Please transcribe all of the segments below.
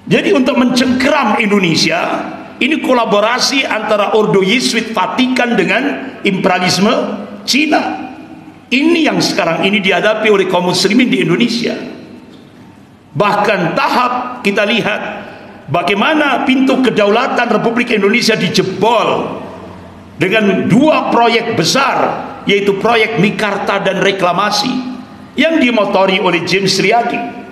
Jadi untuk mencengkeram Indonesia, ini kolaborasi antara Ordo Yesuit Vatikan dengan imperialisme Cina. Ini yang sekarang ini dihadapi oleh kaum muslimin di Indonesia. Bahkan tahap kita lihat bagaimana pintu kedaulatan Republik Indonesia dijebol dengan dua proyek besar, yaitu proyek Mikarta dan reklamasi yang dimotori oleh James Riyadi.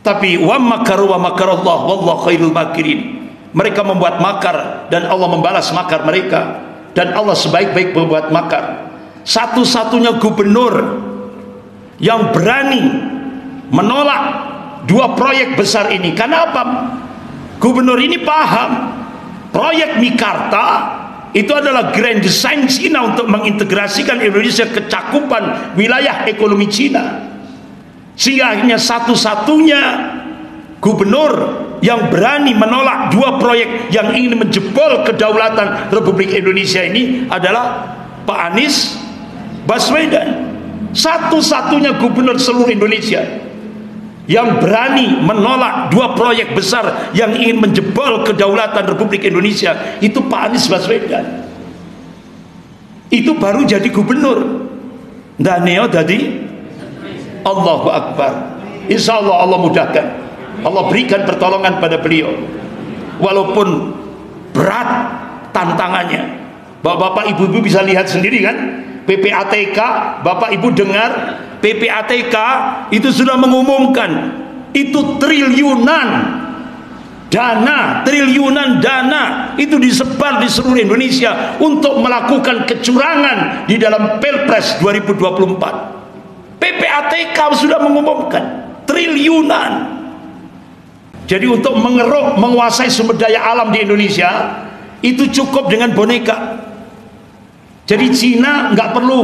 Tapi wa makaru wa makarallah wallahu khairul makirin. Mereka membuat makar dan Allah membalas makar mereka, dan Allah sebaik-baik membuat makar. Satu-satunya gubernur yang berani menolak dua proyek besar ini. Karena apa? Gubernur ini paham proyek Mikarta itu adalah grand design Cina untuk mengintegrasikan Indonesia ke cakupan wilayah ekonomi Cina. Sehingga akhirnya satu-satunya gubernur yang berani menolak dua proyek yang ingin menjebol kedaulatan Republik Indonesia ini adalah Pak Anies Baswedan. Satu-satunya gubernur seluruh Indonesia yang berani menolak dua proyek besar yang ingin menjebol kedaulatan Republik Indonesia itu Pak Anies Baswedan. Itu baru jadi gubernur. Dan neo jadi Allahu Akbar. Insya Allah Allah mudahkan, Allah berikan pertolongan pada beliau. Walaupun berat tantangannya, bapak-bapak ibu-ibu bisa lihat sendiri kan, PPATK, bapak ibu dengar, PPATK itu sudah mengumumkan itu triliunan dana itu disebar di seluruh Indonesia untuk melakukan kecurangan di dalam Pilpres 2024. PPATK sudah mengumumkan triliunan. Jadi untuk mengeruk, menguasai sumber daya alam di Indonesia itu cukup dengan boneka. Jadi Cina nggak perlu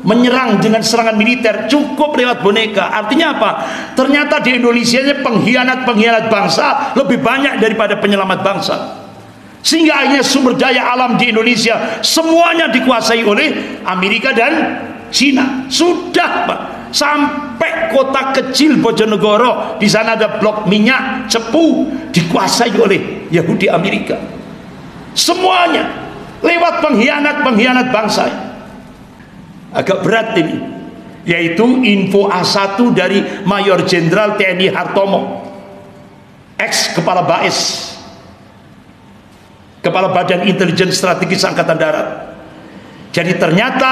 menyerang dengan serangan militer, cukup lewat boneka. Artinya apa? Ternyata di Indonesia pengkhianat bangsa lebih banyak daripada penyelamat bangsa. Sehingga akhirnya sumber daya alam di Indonesia semuanya dikuasai oleh Amerika dan Cina. Sudah Pak, sampai kota kecil Bojonegoro, di sana ada blok minyak cepu, dikuasai oleh Yahudi Amerika. Semuanya lewat pengkhianat bangsa. Agak berat ini, yaitu info A1 dari Mayor Jenderal TNI Hartomo, ex Kepala BAIS, Kepala Badan Intelijen Strategis Angkatan Darat. Jadi ternyata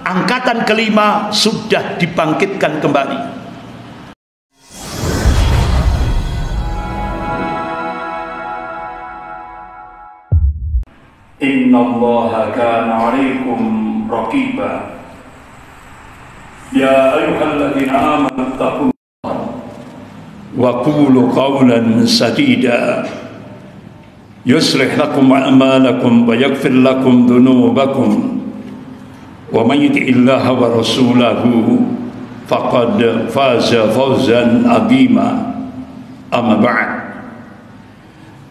Angkatan kelima sudah dibangkitkan kembali. Innallaha kana 'alaikum raqiba. Ya ayyuhalladzina amanu taqullaha wa qulu qawlan sadida yuslih lakum a'malakum wa yaghfir lakum dhunubakum wa man yuti'illaha wa rasulahu faqad faza fawzan 'azima. Amma ba'd,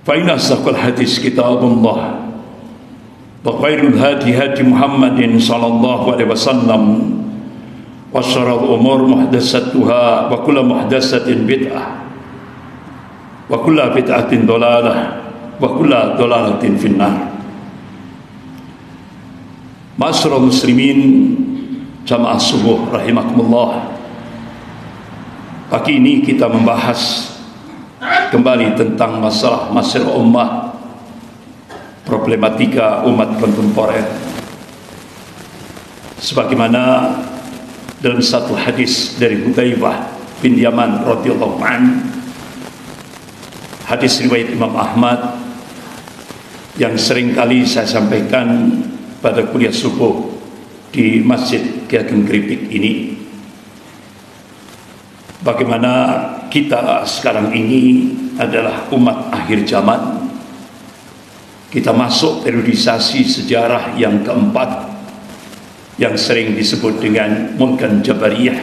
fa inna asdaqal hadis kitabullah wa khairul hadi hadi Muhammadin sallallahu alaihi wasallam wa syarrul umur muhdatsatuha wa kullu muhdatsatin bid'ah wa kullu bid'atin dhalalah wa kullu dhalalatin finnar. Ma'asyiral muslimin jamaah subuh rahimakumullah. Pagi ini kita membahas kembali tentang masalah masyarakat ummah, problematika umat kontemporer. Sebagaimana dalam satu hadis dari Hudzaifah bin Yaman radhiyallahu anhu, hadis riwayat Imam Ahmad yang sering kali saya sampaikan pada kuliah subuh di Masjid Ki Ageng Kripik ini, bagaimana kita sekarang ini adalah umat akhir zaman. Kita masuk periodisasi sejarah yang keempat yang sering disebut dengan Mulkan Jabariyah.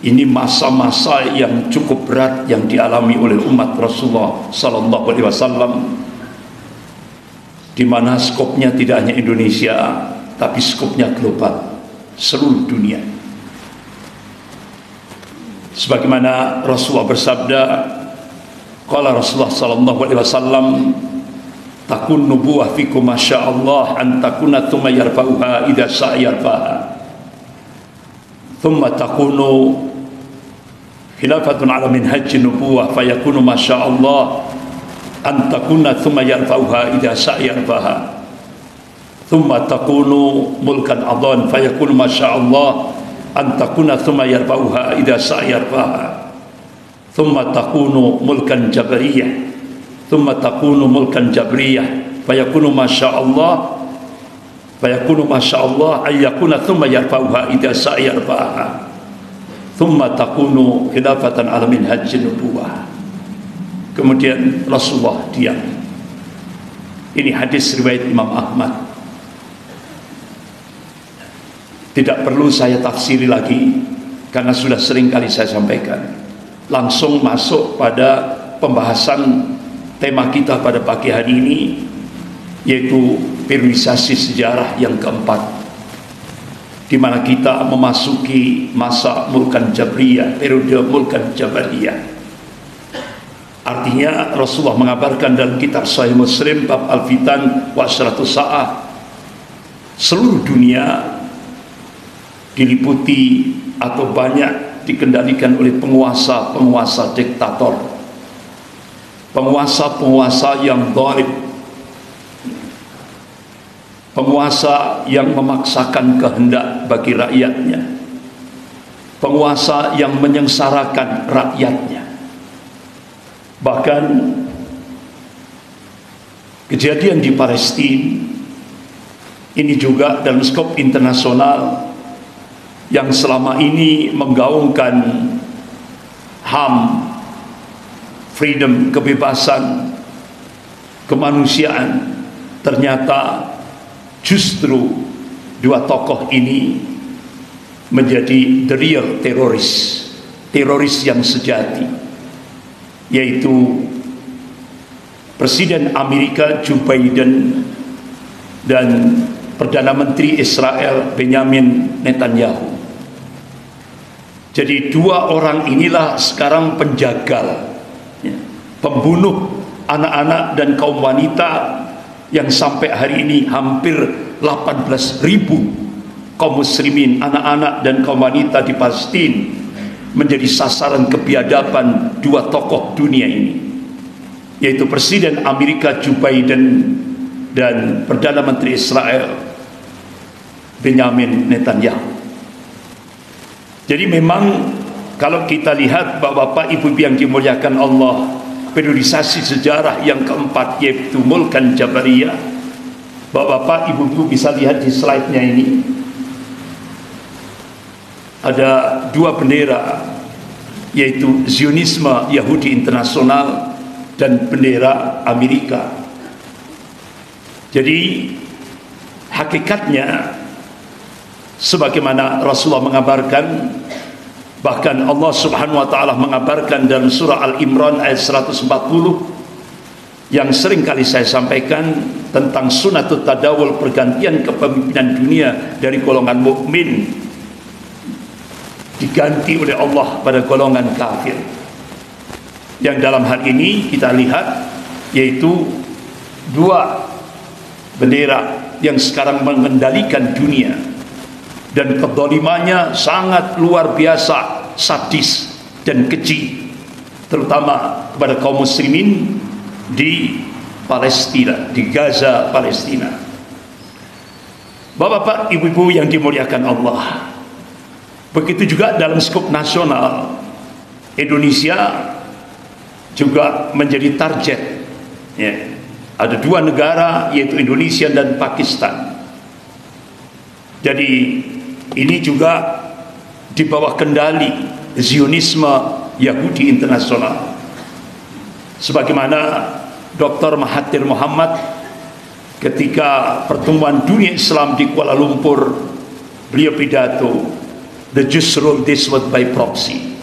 Ini masa-masa yang cukup berat yang dialami oleh umat Rasulullah sallallahu alaihi wasallam, di mana skopnya tidak hanya Indonesia tapi skopnya global, seluruh dunia. Sebagaimana Rasulullah bersabda, qala Rasulullah sallallahu alaihi wasallam, takun nubuwah fikum masyaallah an takuna thumma yarfa'uha idza sa'a yarfa'ha, thumma takunu khilafatun ala minhajin nubuwah fayakunu masyaallah an takuna thumma yarfa'uha idza sa'a yarfa'ha, thumma takunu mulkan adhan fayakunu masyaallah an takuna thumma yarfa'uha idza sa'a yarfa'ha, thumma takunu mulkan jabariyah, thumma takunu mulkan jabariyah fayakunu masyaallah ay yakuna thumma yarfa'uha idza sa'a yarfa'ha, thumma takunu khilafatan ala minhajin nubuwah. Kemudian Rasulullah diam. Ini hadis riwayat Imam Ahmad. Tidak perlu saya tafsiri lagi karena sudah sering kali saya sampaikan. Langsung masuk pada pembahasan tema kita pada pagi hari ini, yaitu periodisasi sejarah yang keempat, di mana kita memasuki masa mulkan Jabriyah, periode mulkan Jabariyah. Artinya Rasulullah mengabarkan dalam kitab Sahih Muslim bab Al-Fitan wa Asratus Sa'ah, seluruh dunia diliputi atau banyak dikendalikan oleh penguasa-penguasa diktator, penguasa-penguasa yang zalim, penguasa yang memaksakan kehendak bagi rakyatnya, penguasa yang menyengsarakan rakyatnya. Bahkan kejadian di Palestina ini juga dalam skop internasional yang selama ini menggaungkan HAM, freedom, kebebasan, kemanusiaan, ternyata justru dua tokoh ini menjadi the real teroris yang sejati, yaitu Presiden Amerika Joe Biden dan Perdana Menteri Israel Benjamin Netanyahu. Jadi dua orang inilah sekarang penjagal, pembunuh anak-anak dan kaum wanita yang sampai hari ini hampir 18.000 kaum muslimin, anak-anak dan kaum wanita di Palestina menjadi sasaran kebiadaban dua tokoh dunia ini, yaitu Presiden Amerika Joe Biden dan Perdana Menteri Israel Benjamin Netanyahu. Jadi memang kalau kita lihat Bapak-bapak Ibu yang dimuliakan Allah, periodisasi sejarah yang keempat yaitu mulkan Jabariyah, Bapak-bapak Ibu bisa lihat di slide-nya ini ada dua bendera, yaitu Zionisme Yahudi Internasional dan bendera Amerika. Jadi hakikatnya sebagaimana Rasulullah mengabarkan, bahkan Allah Subhanahu wa taala mengabarkan dalam surah Al-Imran ayat 140 yang sering kali saya sampaikan tentang sunatut tadawul, pergantian kepemimpinan dunia dari golongan mukmin diganti oleh Allah pada golongan kafir. Yang dalam hal ini kita lihat yaitu dua bendera yang sekarang mengendalikan dunia, dan kezalimannya sangat luar biasa, sadis dan keji, terutama kepada kaum muslimin di Palestina, di Gaza, Palestina. Bapak-bapak, ibu-ibu yang dimuliakan Allah, begitu juga dalam skop nasional, Indonesia juga menjadi target, ya. Ada dua negara yaitu Indonesia dan Pakistan. Jadi ini juga di bawah kendali Zionisme Yahudi Internasional. Sebagaimana Dr. Mahathir Muhammad ketika pertemuan dunia Islam di Kuala Lumpur, beliau pidato, the Jews rule this world by proxy.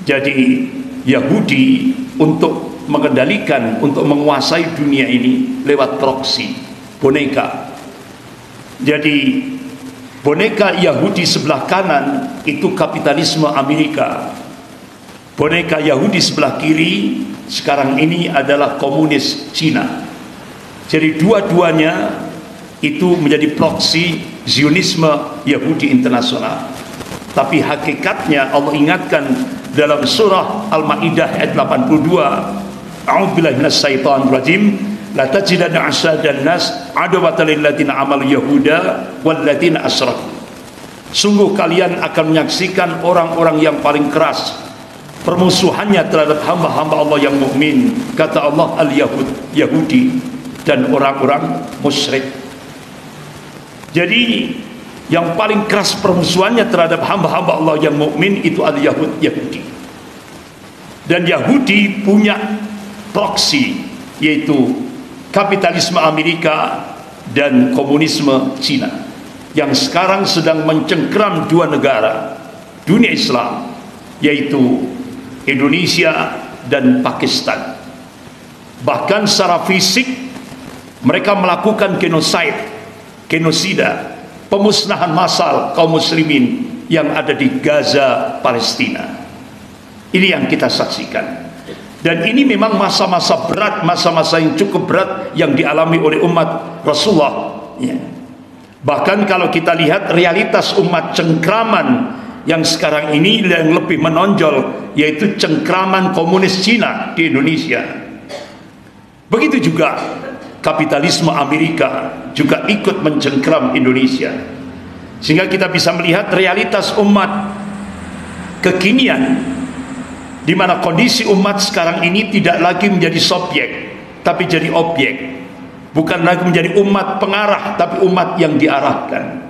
Jadi Yahudi untuk mengendalikan, untuk menguasai dunia ini lewat proksi, boneka. Jadi boneka Yahudi sebelah kanan itu kapitalisme Amerika, Boneka Yahudi sebelah kiri sekarang ini adalah komunis Cina. Jadi dua-duanya itu menjadi proksi Zionisme Yahudi internasional. Tapi hakikatnya Allah ingatkan dalam surah Al-Maidah ayat 82, A'udzubillahi minasyaitonir rajim, la tajidanna asyadan nas adawatan lil ladzina amalu yahuda wal ladzina asyraku. Sungguh kalian akan menyaksikan orang-orang yang paling keras permusuhannya terhadap hamba-hamba Allah yang mukmin, kata Allah, Yahudi dan orang-orang musyrik. Jadi yang paling keras permusuhannya terhadap hamba-hamba Allah yang mukmin itu adalah Yahudi. Dan Yahudi punya proksi, yaitu kapitalisme Amerika dan komunisme Cina, yang sekarang sedang mencengkeram dua negara dunia Islam, yaitu Indonesia dan Pakistan. Bahkan secara fisik mereka melakukan genosida, pemusnahan massal kaum muslimin yang ada di Gaza, Palestina. Ini yang kita saksikan. Dan ini memang masa-masa berat, masa-masa yang cukup berat yang dialami oleh umat Rasulullah, ya. Bahkan kalau kita lihat realitas umat cengkraman yang sekarang ini yang lebih menonjol, yaitu cengkraman komunis Cina di Indonesia. Begitu juga kapitalisme Amerika juga ikut mencengkram Indonesia. Sehingga kita bisa melihat realitas umat kekinian, di mana kondisi umat sekarang ini tidak lagi menjadi subjek tapi jadi objek. Bukan lagi menjadi umat pengarah tapi umat yang diarahkan.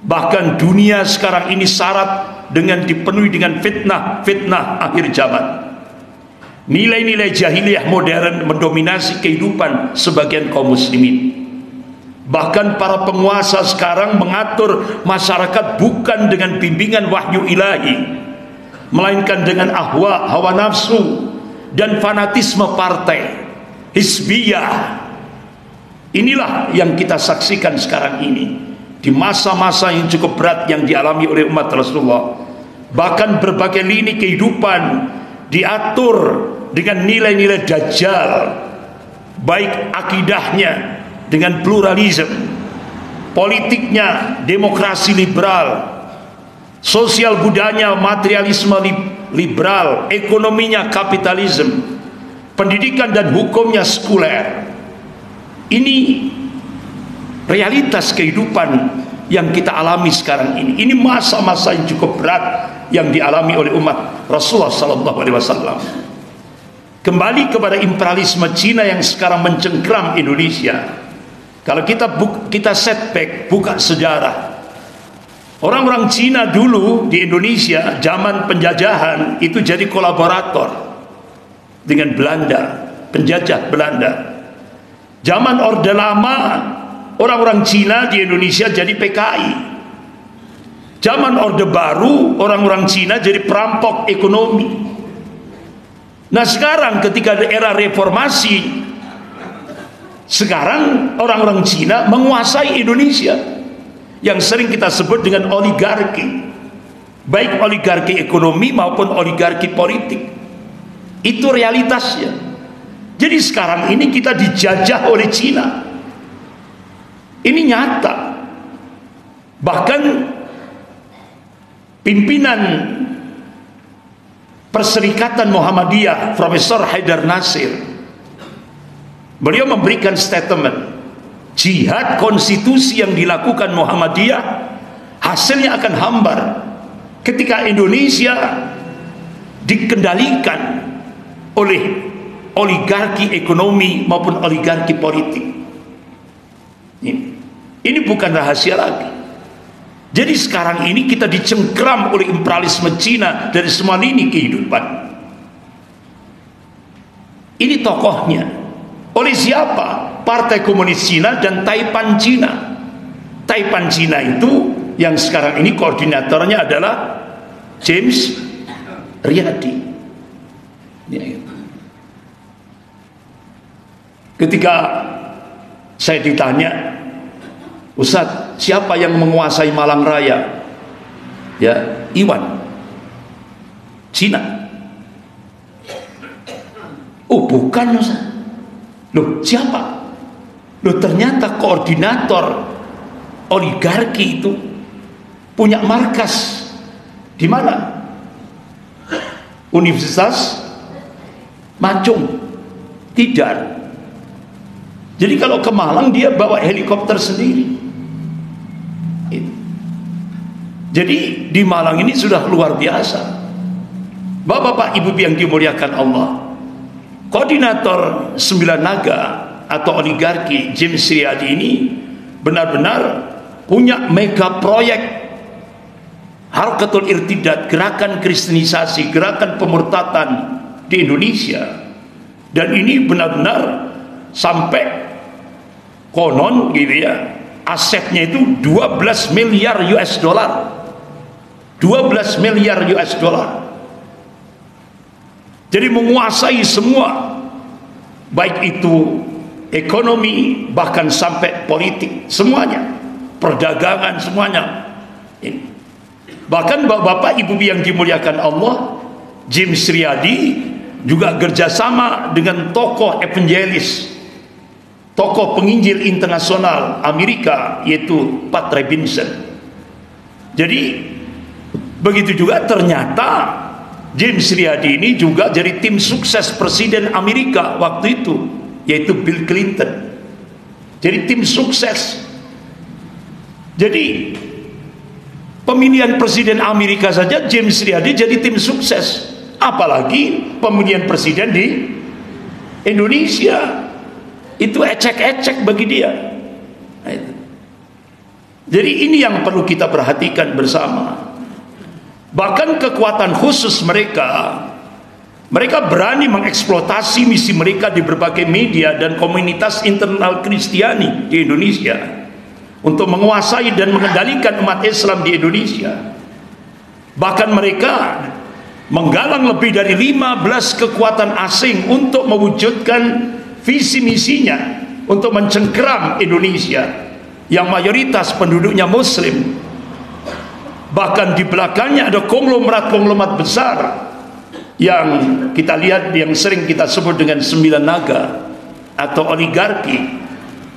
Bahkan dunia sekarang ini syarat dengan dipenuhi dengan fitnah akhir zaman. Nilai-nilai jahiliyah modern mendominasi kehidupan sebagian kaum muslimin. Bahkan para penguasa sekarang mengatur masyarakat bukan dengan bimbingan wahyu ilahi, melainkan dengan hawa nafsu dan fanatisme partai, hizbiyah. Inilah yang kita saksikan sekarang ini di masa-masa yang cukup berat yang dialami oleh umat Rasulullah. Bahkan berbagai lini kehidupan diatur dengan nilai-nilai dajjal, baik akidahnya dengan pluralisme, politiknya demokrasi liberal, sosial budayanya materialisme liberal, ekonominya kapitalisme, pendidikan dan hukumnya sekuler. Ini realitas kehidupan yang kita alami sekarang ini. Ini masa-masa yang cukup berat yang dialami oleh umat Rasulullah SAW. Kembali kepada imperialisme Cina yang sekarang mencengkram Indonesia. Kalau kita setback, buka sejarah, orang-orang Cina dulu di Indonesia zaman penjajahan itu jadi kolaborator dengan Belanda, penjajah Belanda. Zaman Orde Lama, orang-orang Cina di Indonesia jadi PKI. Zaman Orde Baru, orang-orang Cina jadi perampok ekonomi. Nah sekarang ketika era reformasi, sekarang orang-orang Cina menguasai Indonesia, yang sering kita sebut dengan oligarki, baik oligarki ekonomi maupun oligarki politik. Itu realitasnya. Jadi sekarang ini kita dijajah oleh Cina. Ini nyata. Bahkan pimpinan Perserikatan Muhammadiyah, Profesor Haidar Nasir, beliau memberikan statement, jihad konstitusi yang dilakukan Muhammadiyah hasilnya akan hambar ketika Indonesia dikendalikan oleh oligarki ekonomi maupun oligarki politik. Ini bukan rahasia lagi. Jadi sekarang ini kita dicengkram oleh imperialisme Cina dari semua lini kehidupan. Ini tokohnya. Oleh siapa? Partai Komunis Cina dan Taipan Cina. Taipan Cina itu yang sekarang ini koordinatornya adalah James Riyadi. Ketika saya ditanya, Ustadz, siapa yang menguasai Malang Raya? Ya, Iwan. Cina. Oh bukan Ustaz. Loh siapa? Loh ternyata koordinator oligarki itu punya markas di mana? Universitas Macung. Tidak. Jadi kalau ke Malang dia bawa helikopter sendiri. Jadi di Malang ini sudah luar biasa. Bapak-bapak, ibu yang dimuliakan Allah, koordinator Sembilan Naga atau oligarki James Riyadi ini benar-benar punya mega proyek Harkatul Irtidat, gerakan kristenisasi, gerakan pemurtatan di Indonesia. Dan ini benar-benar sampai konon gitu ya, asetnya itu 12 miliar US dollar. 12 miliar US dollar. Jadi menguasai semua, baik itu ekonomi bahkan sampai politik, semuanya, perdagangan semuanya. Bahkan bapak-bapak ibu yang dimuliakan Allah, James Riyadi juga kerjasama dengan tokoh evangelis, tokoh penginjil internasional Amerika, yaitu Pat Robinson. Jadi begitu juga ternyata James Riyadi ini juga jadi tim sukses Presiden Amerika waktu itu, yaitu Bill Clinton. Jadi tim sukses. Jadi pemilihan Presiden Amerika saja James Riyadi jadi tim sukses, apalagi pemilihan presiden di Indonesia. Itu ecek-ecek bagi dia. Jadi ini yang perlu kita perhatikan bersama. Bahkan kekuatan khusus mereka berani mengeksploitasi misi mereka di berbagai media dan komunitas internal Kristiani di Indonesia untuk menguasai dan mengendalikan umat Islam di Indonesia. Bahkan mereka menggalang lebih dari 15 kekuatan asing untuk mewujudkan visi misinya untuk mencengkeram Indonesia yang mayoritas penduduknya Muslim. Bahkan di belakangnya ada konglomerat-konglomerat besar yang kita lihat, yang sering kita sebut dengan Sembilan Naga atau oligarki,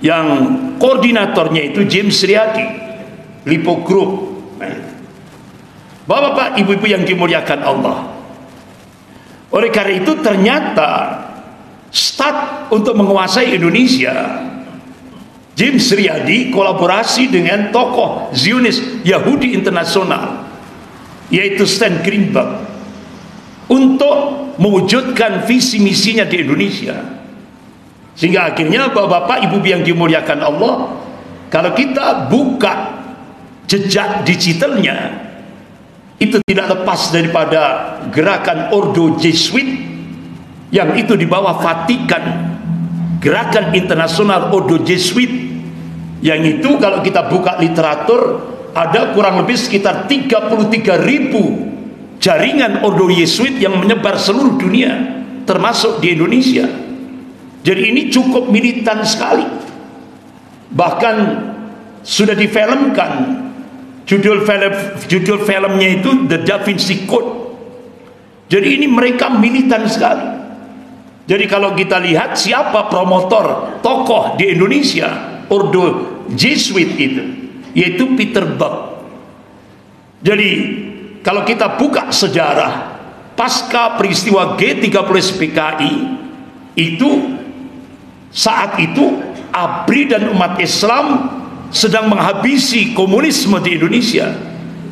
yang koordinatornya itu James Riyadi, Lipo Group. Bapak-bapak, ibu-ibu yang dimuliakan Allah, oleh karena itu ternyata start untuk menguasai Indonesia, James Riyadi kolaborasi dengan tokoh Zionis Yahudi internasional, yaitu Stan Greenberg, untuk mewujudkan visi misinya di Indonesia. Sehingga akhirnya bapak-bapak ibu yang dimuliakan Allah, kalau kita buka jejak digitalnya, itu tidak lepas daripada gerakan Ordo Jesuit yang itu di bawah Vatikan, gerakan internasional Ordo Jesuit, yang itu kalau kita buka literatur ada kurang lebih sekitar 33.000 jaringan Ordo Jesuit yang menyebar seluruh dunia, termasuk di Indonesia. Jadi ini cukup militan sekali. Bahkan sudah difilmkan, judul filmnya itu The Da Vinci Code. Jadi ini mereka militan sekali. Jadi kalau kita lihat siapa promotor tokoh di Indonesia Ordo Jesuit itu, yaitu Peter Buck. Jadi kalau kita buka sejarah pasca peristiwa G30 PKI itu, saat itu ABRI dan umat Islam sedang menghabisi komunisme di Indonesia.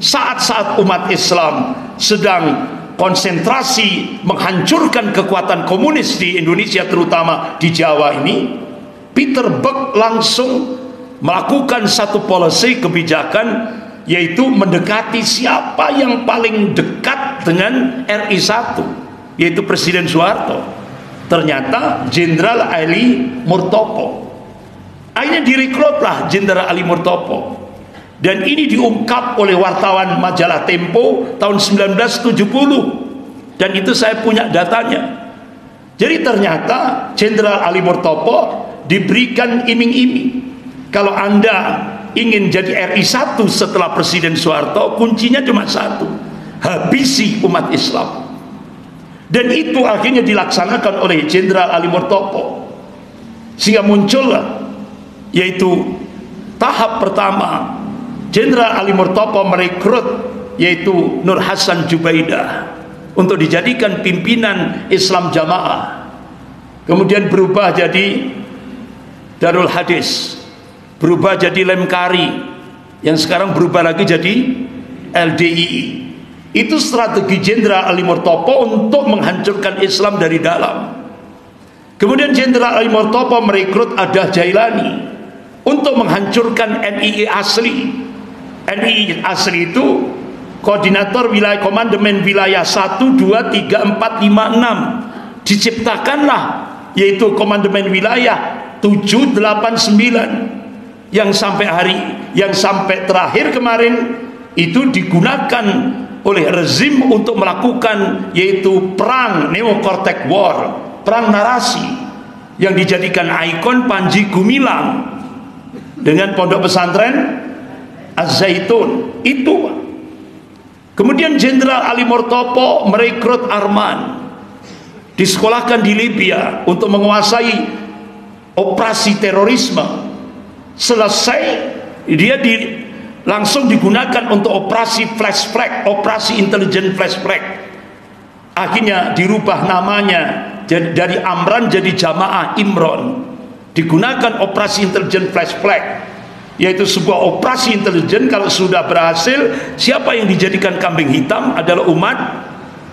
Saat-saat umat Islam sedang konsentrasi menghancurkan kekuatan komunis di Indonesia, terutama di Jawa ini, Peter Buck langsung melakukan satu policy kebijakan, yaitu mendekati siapa yang paling dekat dengan RI 1, yaitu Presiden Soeharto. Ternyata Jenderal Ali Murtopo. Akhirnya direkrutlah Jenderal Ali Murtopo, dan ini diungkap oleh wartawan majalah Tempo tahun 1970, dan itu saya punya datanya. Jadi ternyata Jenderal Ali Murtopo diberikan iming-iming, kalau Anda ingin jadi RI 1 setelah Presiden Soeharto, kuncinya cuma satu: habisi umat Islam. Dan itu akhirnya dilaksanakan oleh Jenderal Ali Murtopo, sehingga muncullah yaitu tahap pertama. Jenderal Ali Murtopo merekrut yaitu Nur Hasan Jubaidah untuk dijadikan pimpinan Islam Jamaah. Kemudian berubah jadi Darul Hadis, berubah jadi Lemkari, yang sekarang berubah lagi jadi LDII. Itu strategi Jenderal Ali Murtopo untuk menghancurkan Islam dari dalam. Kemudian Jenderal Ali Murtopo merekrut Adah Jailani untuk menghancurkan NII asli. NII asli itu koordinator wilayah, komandemen wilayah 1, 2, 3, 4, 5, 6. Diciptakanlah yaitu komandemen wilayah 7, 8, 9 yang sampai terakhir kemarin itu digunakan oleh rezim untuk melakukan yaitu perang Neo-Cortex War, perang narasi, yang dijadikan ikon Panji Gumilang dengan pondok pesantren Az-Zaitun itu. Kemudian Jenderal Ali Murtopo merekrut Arman, disekolahkan di Libya untuk menguasai operasi terorisme. Selesai dia langsung digunakan untuk operasi flash flag, operasi intelijen flash flag. Akhirnya dirubah namanya dari Amran jadi Jamaah Imron. Digunakan operasi intelijen flash flag, yaitu sebuah operasi intelijen. Kalau sudah berhasil, siapa yang dijadikan kambing hitam adalah umat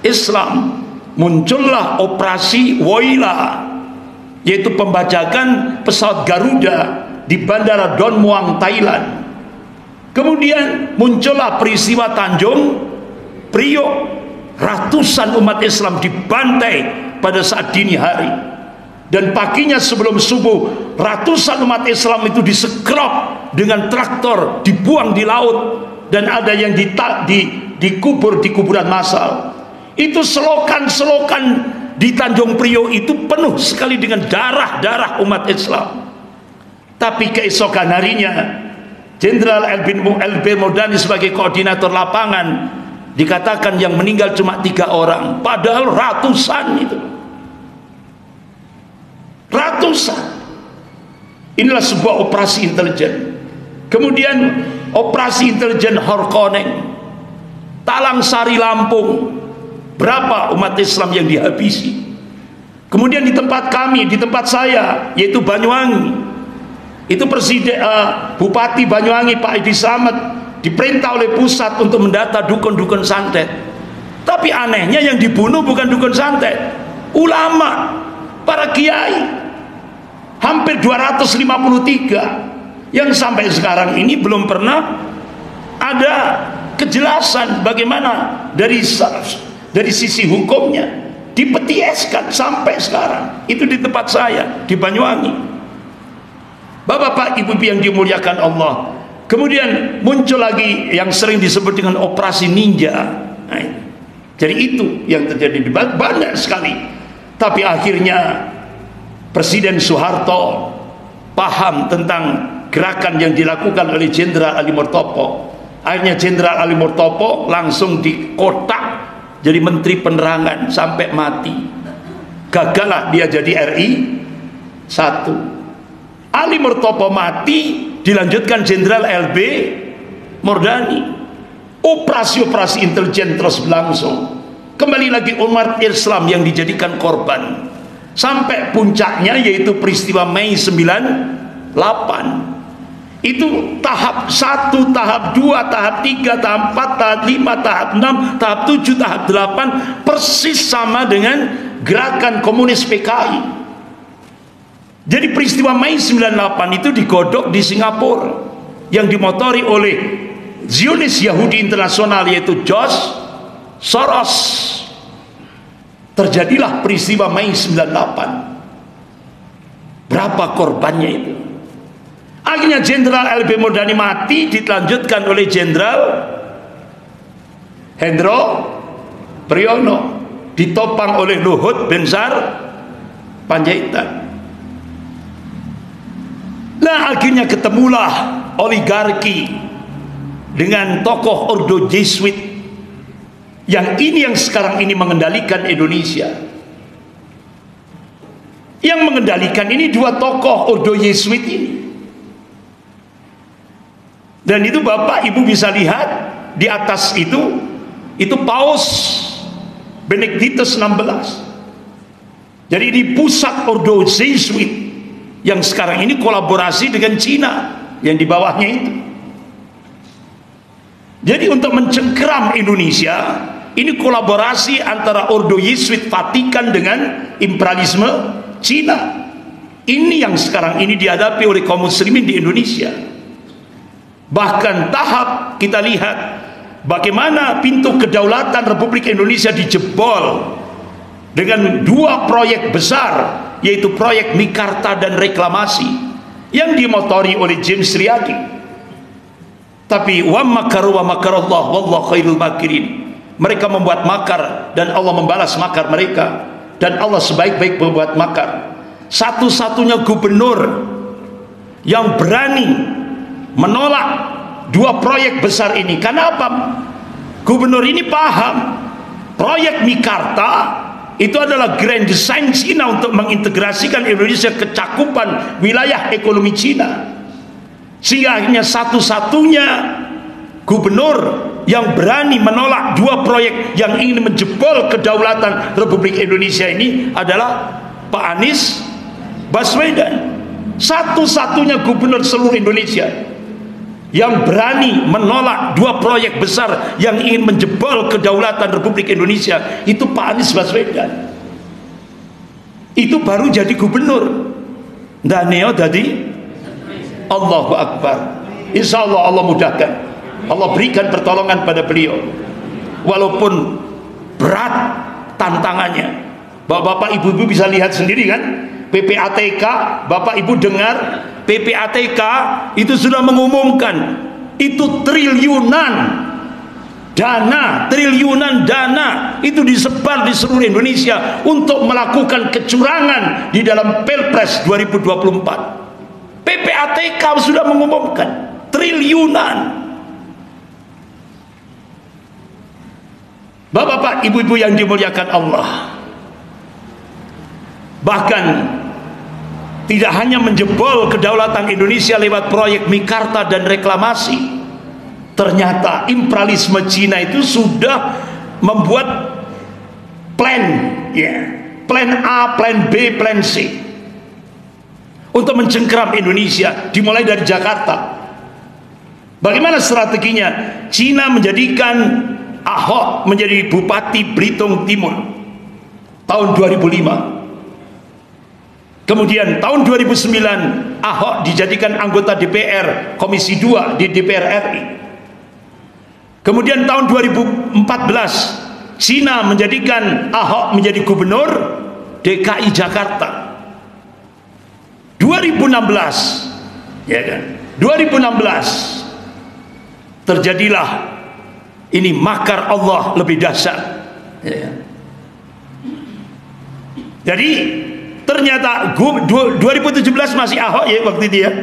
Islam. Muncullah operasi Woyla, yaitu pembajakan pesawat Garuda di Bandara Don Muang, Thailand. Kemudian muncullah peristiwa Tanjung Priok, ratusan umat Islam dibantai pada saat dini hari, dan paginya sebelum subuh ratusan umat Islam itu disekrop dengan traktor, dibuang di laut, dan ada yang dikubur di kuburan massal. Itu selokan-selokan di Tanjung Priok itu penuh sekali dengan darah-darah umat Islam. Tapi keesokan harinya Jenderal LB Murdani sebagai koordinator lapangan dikatakan yang meninggal cuma 3 orang, padahal ratusan itu. Ratusan. Inilah sebuah operasi intelijen. Kemudian operasi intelijen Horkoneng, Talang Sari, Lampung, berapa umat Islam yang dihabisi. Kemudian di tempat kami, di tempat saya, yaitu Banyuwangi, itu Bupati Banyuwangi Pak Edi Slamet diperintah oleh pusat untuk mendata dukun-dukun santet. Tapi anehnya yang dibunuh bukan dukun santet, ulama, para kiai. Hampir 253 yang sampai sekarang ini belum pernah ada kejelasan bagaimana dari sisi hukumnya, dipetieskan sampai sekarang. Itu di tempat saya di Banyuwangi. Bapak-bapak, ibu-ibu yang dimuliakan Allah. Kemudian muncul lagi yang sering disebut dengan operasi ninja. Nah, jadi itu yang terjadi di banyak sekali. Tapi akhirnya Presiden Soeharto paham tentang gerakan yang dilakukan oleh Jenderal Ali Murtopo. Akhirnya Jenderal Ali Murtopo langsung dikotak jadi Menteri Penerangan sampai mati. Gagallah dia jadi RI 1. Ali Murtopo mati, dilanjutkan Jenderal LB Murdani. Operasi-operasi intelijen terus berlangsung. Kembali lagi umat Islam yang dijadikan korban. Sampai puncaknya yaitu peristiwa Mei 98. Itu tahap 1, tahap 2, tahap 3, tahap 4, tahap 5, tahap 6, tahap 7, tahap 8, persis sama dengan gerakan komunis PKI. Jadi peristiwa Mei 98 itu digodok di Singapura yang dimotori oleh Zionis Yahudi Internasional yaitu George Soros. Terjadilah peristiwa Mei 98. Berapa korbannya itu? Akhirnya Jenderal LB Murdani mati, dilanjutkan oleh Jenderal Hendro Priyono, ditopang oleh Luhut Binsar Panjaitan. Nah, akhirnya ketemulah oligarki dengan tokoh Ordo Jesuit yang sekarang ini mengendalikan Indonesia. Yang mengendalikan ini dua tokoh Ordo Yesuit ini. Dan itu Bapak Ibu bisa lihat di atas itu Paus Benedictus XVI. Jadi di pusat Ordo Yesuit yang sekarang ini kolaborasi dengan Cina yang di bawahnya itu. Jadi untuk mencengkeram Indonesia, ini kolaborasi antara Ordo Yesuit Vatikan dengan imperialisme Cina. Ini yang sekarang ini dihadapi oleh kaum muslimin di Indonesia. Bahkan tahap kita lihat bagaimana pintu kedaulatan Republik Indonesia dijebol dengan dua proyek besar, yaitu proyek Mikarta dan reklamasi yang dimotori oleh James Riyadi. Tapi wa makaru wa makarallah wallahu khairul makirin. Mereka membuat makar dan Allah membalas makar mereka, dan Allah sebaik-baik pembuat makar. Satu-satunya gubernur yang berani menolak dua proyek besar ini. Kenapa? Gubernur ini paham proyek Mikarta itu adalah grand design Cina untuk mengintegrasikan Indonesia ke cakupan wilayah ekonomi Cina, sehingga akhirnya satu-satunya gubernur yang berani menolak dua proyek yang ingin menjebol kedaulatan Republik Indonesia ini adalah Pak Anies Baswedan. Satu-satunya gubernur seluruh Indonesia yang berani menolak dua proyek besar yang ingin menjebol kedaulatan Republik Indonesia itu Pak Anies Baswedan. Itu baru jadi gubernur. Daneo jadi Allahu Akbar. Insya Allah Allah mudahkan, Allah berikan pertolongan pada beliau. Walaupun berat tantangannya. Bapak ibu-ibu bisa lihat sendiri kan, PPATK, Bapak Ibu dengar, PPATK itu sudah mengumumkan itu triliunan dana itu disebar di seluruh Indonesia untuk melakukan kecurangan di dalam Pilpres 2024. PPATK sudah mengumumkan triliunan. Bapak-bapak, ibu-ibu yang dimuliakan Allah, bahkan tidak hanya menjebol kedaulatan Indonesia lewat proyek Mikarta dan reklamasi, ternyata imperialisme Cina itu sudah membuat plan, plan A, plan B, plan C untuk mencengkeram Indonesia, dimulai dari Jakarta. Bagaimana strateginya? Cina menjadikan Ahok menjadi Bupati Belitung Timur tahun 2005. Kemudian tahun 2009 Ahok dijadikan anggota DPR Komisi 2 di DPR RI. Kemudian tahun 2014 Cina menjadikan Ahok menjadi gubernur DKI Jakarta. 2016 ya kan? 2016 terjadilah ini makar Allah lebih dahsyat ya. Jadi ternyata 2017 masih Ahok ya, waktu itu ya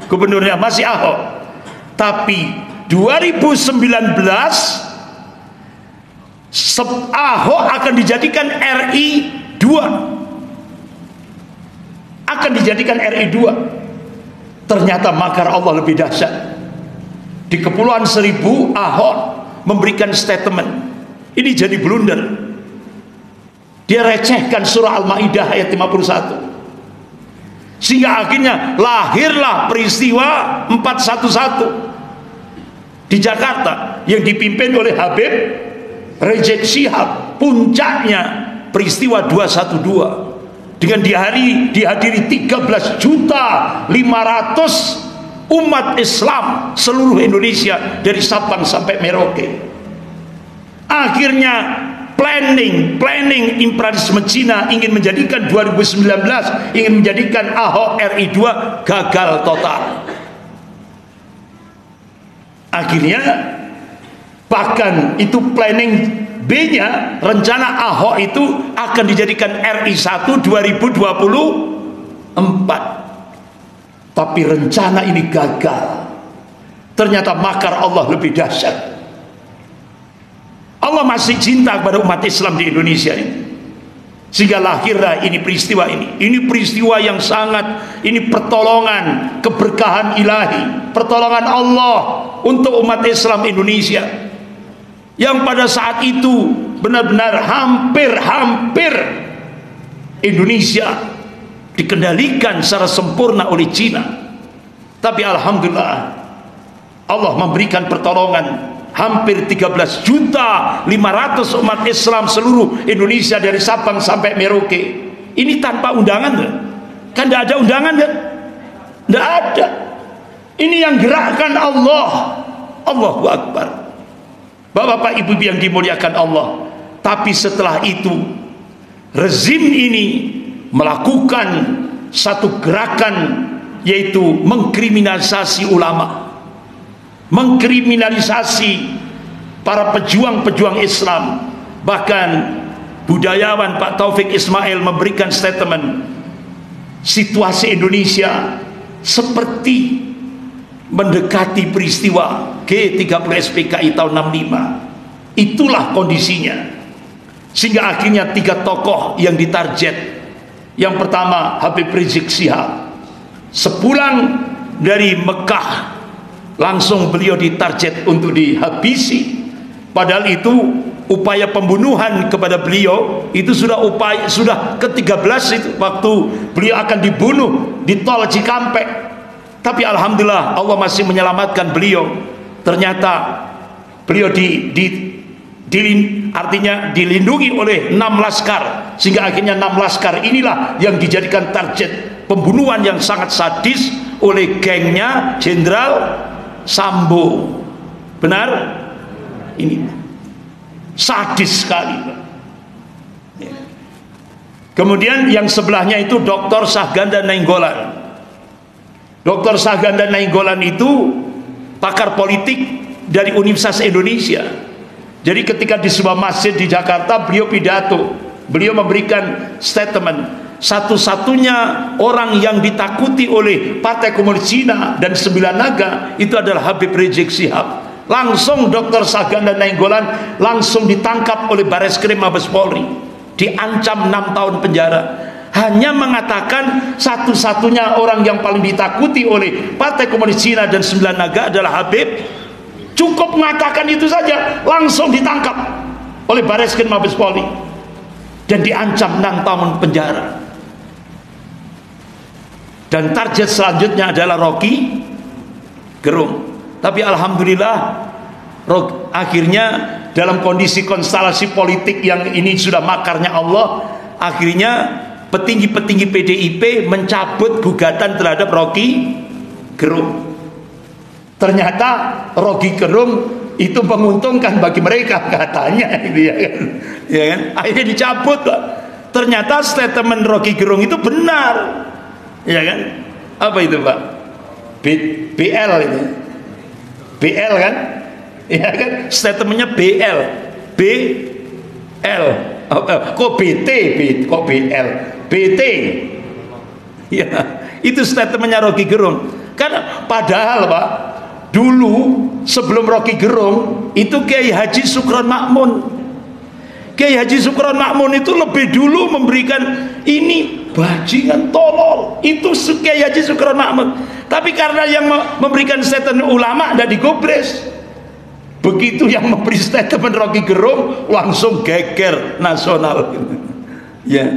gubernurnya masih Ahok. Tapi 2019 Ahok akan dijadikan RI 2, akan dijadikan RI 2. Ternyata makar Allah lebih dahsyat. Di Kepulauan Seribu Ahok memberikan statement, ini jadi blunder. Dia recehkan surah Al-Maidah ayat 51, sehingga akhirnya lahirlah peristiwa 411 di Jakarta yang dipimpin oleh Habib Rizik Syihab. Puncaknya peristiwa 212 dengan dihadiri 13.500.000 umat Islam seluruh Indonesia dari Sabang sampai Merauke. Akhirnya planning imperialisme Cina ingin menjadikan 2019 ingin menjadikan Ahok RI 2 gagal total. Akhirnya bahkan itu planning B-nya, rencana Ahok itu akan dijadikan RI 1 2024. Tapi rencana ini gagal. Ternyata makar Allah lebih dahsyat. Allah masih cinta kepada umat Islam di Indonesia ini, sehingga lahirlah ini peristiwa ini peristiwa yang sangat, ini pertolongan, keberkahan ilahi, pertolongan Allah untuk umat Islam Indonesia, yang pada saat itu benar-benar hampir Indonesia dikendalikan secara sempurna oleh Cina. Tapi alhamdulillah Allah memberikan pertolongan. Hampir 13.500.000 umat Islam seluruh Indonesia dari Sabang sampai Merauke. Ini tanpa undangan kan? Tidak ada undangan kan? Tidak ada. Ini yang gerakkan Allah. Allahu Akbar. Bapak-bapak, ibu-ibu yang dimuliakan Allah. Tapi setelah itu rezim ini melakukan satu gerakan, yaitu mengkriminalisasi ulama, mengkriminalisasi para pejuang-pejuang Islam. Bahkan budayawan Pak Taufik Ismail memberikan statement, situasi Indonesia seperti mendekati peristiwa G30 SPKI tahun 65. Itulah kondisinya. Sehingga akhirnya 3 tokoh yang ditarget. Yang pertama Habib Rizik Syihab. Sepulang dari Mekah langsung beliau ditarget untuk dihabisi. Padahal itu upaya pembunuhan kepada beliau itu sudah ke-13 itu, waktu beliau akan dibunuh di tol Cikampek. Tapi alhamdulillah Allah masih menyelamatkan beliau. Ternyata beliau artinya dilindungi oleh 6 laskar, sehingga akhirnya 6 laskar inilah yang dijadikan target pembunuhan yang sangat sadis oleh gengnya Jenderal Sambo. Benar? Ini sadis sekali. Kemudian yang sebelahnya itu Dr. Sahganda Nainggolan. Dr. Sahganda Nainggolan itu pakar politik dari Universitas Indonesia. Jadi ketika di sebuah masjid di Jakarta beliau pidato, beliau memberikan statement, satu-satunya orang yang ditakuti oleh Partai Komunis Cina dan 9 naga itu adalah Habib Rizik Syihab. Langsung Dr. Sahganda Nainggolan langsung ditangkap oleh Bareskrim Mabes Polri, diancam 6 tahun penjara. Hanya mengatakan satu-satunya orang yang paling ditakuti oleh Partai Komunis Cina dan 9 naga adalah Habib. Cukup mengatakan itu saja langsung ditangkap oleh Bareskrim Mabes Polri dan diancam 6 tahun penjara. Dan target selanjutnya adalah Rocky Gerung. Tapi alhamdulillah akhirnya dalam kondisi konstelasi politik yang ini sudah makarnya Allah, akhirnya petinggi-petinggi PDIP mencabut gugatan terhadap Rocky Gerung. Ternyata Rocky Gerung itu menguntungkan bagi mereka katanya, gitu ya kan? Ya kan? Akhirnya dicabut. Ternyata statement Rocky Gerung itu benar. Ya kan? Apa itu, Pak? BL itu. BL kan? Ya kan? Statementnya BL. BL. Kok BT? Kok BL? BT. Ya, itu statementnya Rocky Gerung. Karena padahal, Pak, dulu sebelum Rocky Gerung itu Kiai Haji Sukron Makmun. Kiai Haji Sukron Makmun itu lebih dulu memberikan ini bajingan tolol, itu Kiai Haji Sukron Makmun. Tapi karena yang memberikan statement ulama tidak digobres, begitu yang memberi statement Rocky Gerung langsung geger nasional. Ya,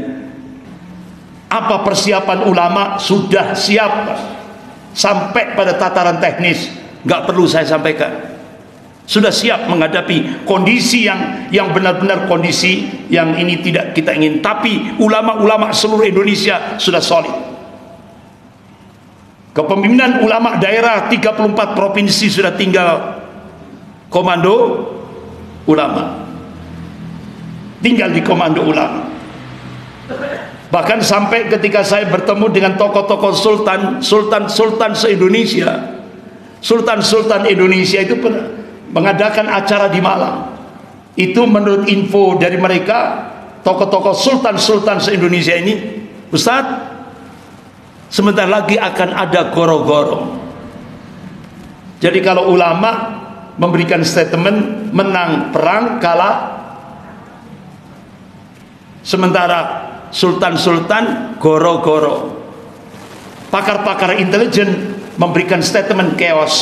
apa persiapan ulama sudah siap sampai pada tataran teknis, nggak perlu saya sampaikan. Sudah siap menghadapi kondisi yang benar-benar kondisi yang ini tidak kita ingin. Tapi ulama-ulama seluruh Indonesia sudah solid. Kepemimpinan ulama daerah 34 provinsi sudah tinggal komando ulama, tinggal di komando ulama. Bahkan sampai ketika saya bertemu dengan tokoh-tokoh sultan se-Indonesia, sultan Indonesia itu mengadakan acara di Malang. Itu menurut info dari mereka, tokoh-tokoh sultan se-Indonesia ini, Ustadz, sebentar lagi akan ada goro-goro. Jadi kalau ulama memberikan statement menang perang kalah. Sementara sultan-sultan goro-goro. Pakar-pakar intelijen memberikan statement chaos.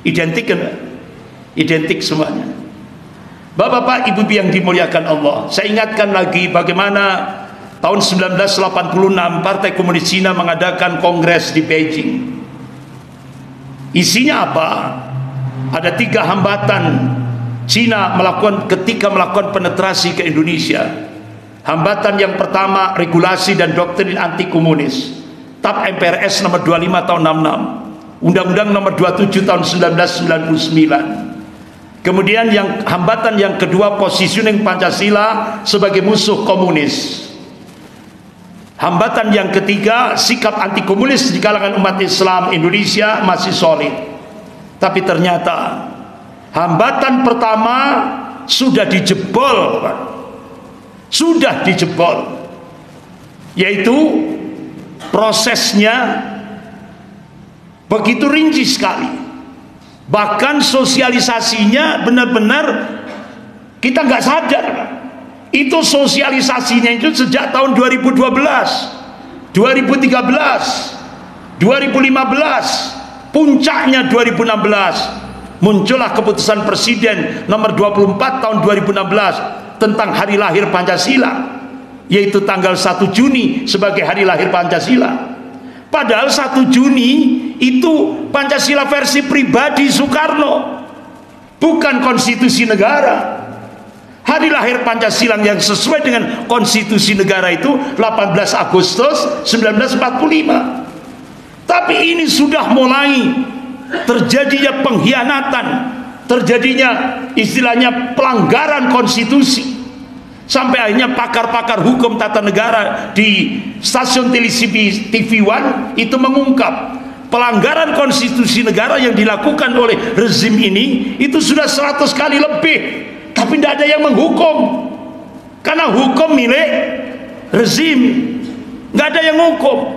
Identik kan? Identik semuanya. Bapak-bapak, ibu-ibu yang dimuliakan Allah, saya ingatkan lagi bagaimana tahun 1986 Partai Komunis Cina mengadakan kongres di Beijing. Isinya apa? Ada 3 hambatan Cina ketika melakukan penetrasi ke Indonesia. Hambatan yang pertama, regulasi dan doktrin anti komunis. TAP MPRS nomor 25 tahun 66, Undang-Undang nomor 27 tahun 1999. Kemudian hambatan yang kedua, positioning Pancasila sebagai musuh komunis. Hambatan yang ketiga, sikap anti komunis di kalangan umat Islam Indonesia masih solid. Tapi ternyata hambatan pertama sudah dijebol, Pak. Sudah dijebol, yaitu prosesnya begitu rinci sekali. Bahkan sosialisasinya benar-benar kita nggak sadar, Pak. Itu sosialisasinya itu sejak tahun 2012, 2013, 2015, puncaknya 2016 muncullah keputusan Presiden nomor 24 tahun 2016 tentang hari lahir Pancasila, yaitu tanggal 1 Juni sebagai hari lahir Pancasila. Padahal 1 Juni itu Pancasila versi pribadi Soekarno, bukan konstitusi negara. Hari lahir Pancasila yang sesuai dengan konstitusi negara itu 18 Agustus 1945. Tapi ini sudah mulai terjadinya pengkhianatan, terjadinya istilahnya pelanggaran konstitusi, sampai akhirnya pakar-pakar hukum tata negara di stasiun televisi TV One itu mengungkap pelanggaran konstitusi negara yang dilakukan oleh rezim ini itu sudah 100 kali lebih, tapi tidak ada yang menghukum karena hukum milik rezim, nggak ada yang hukum.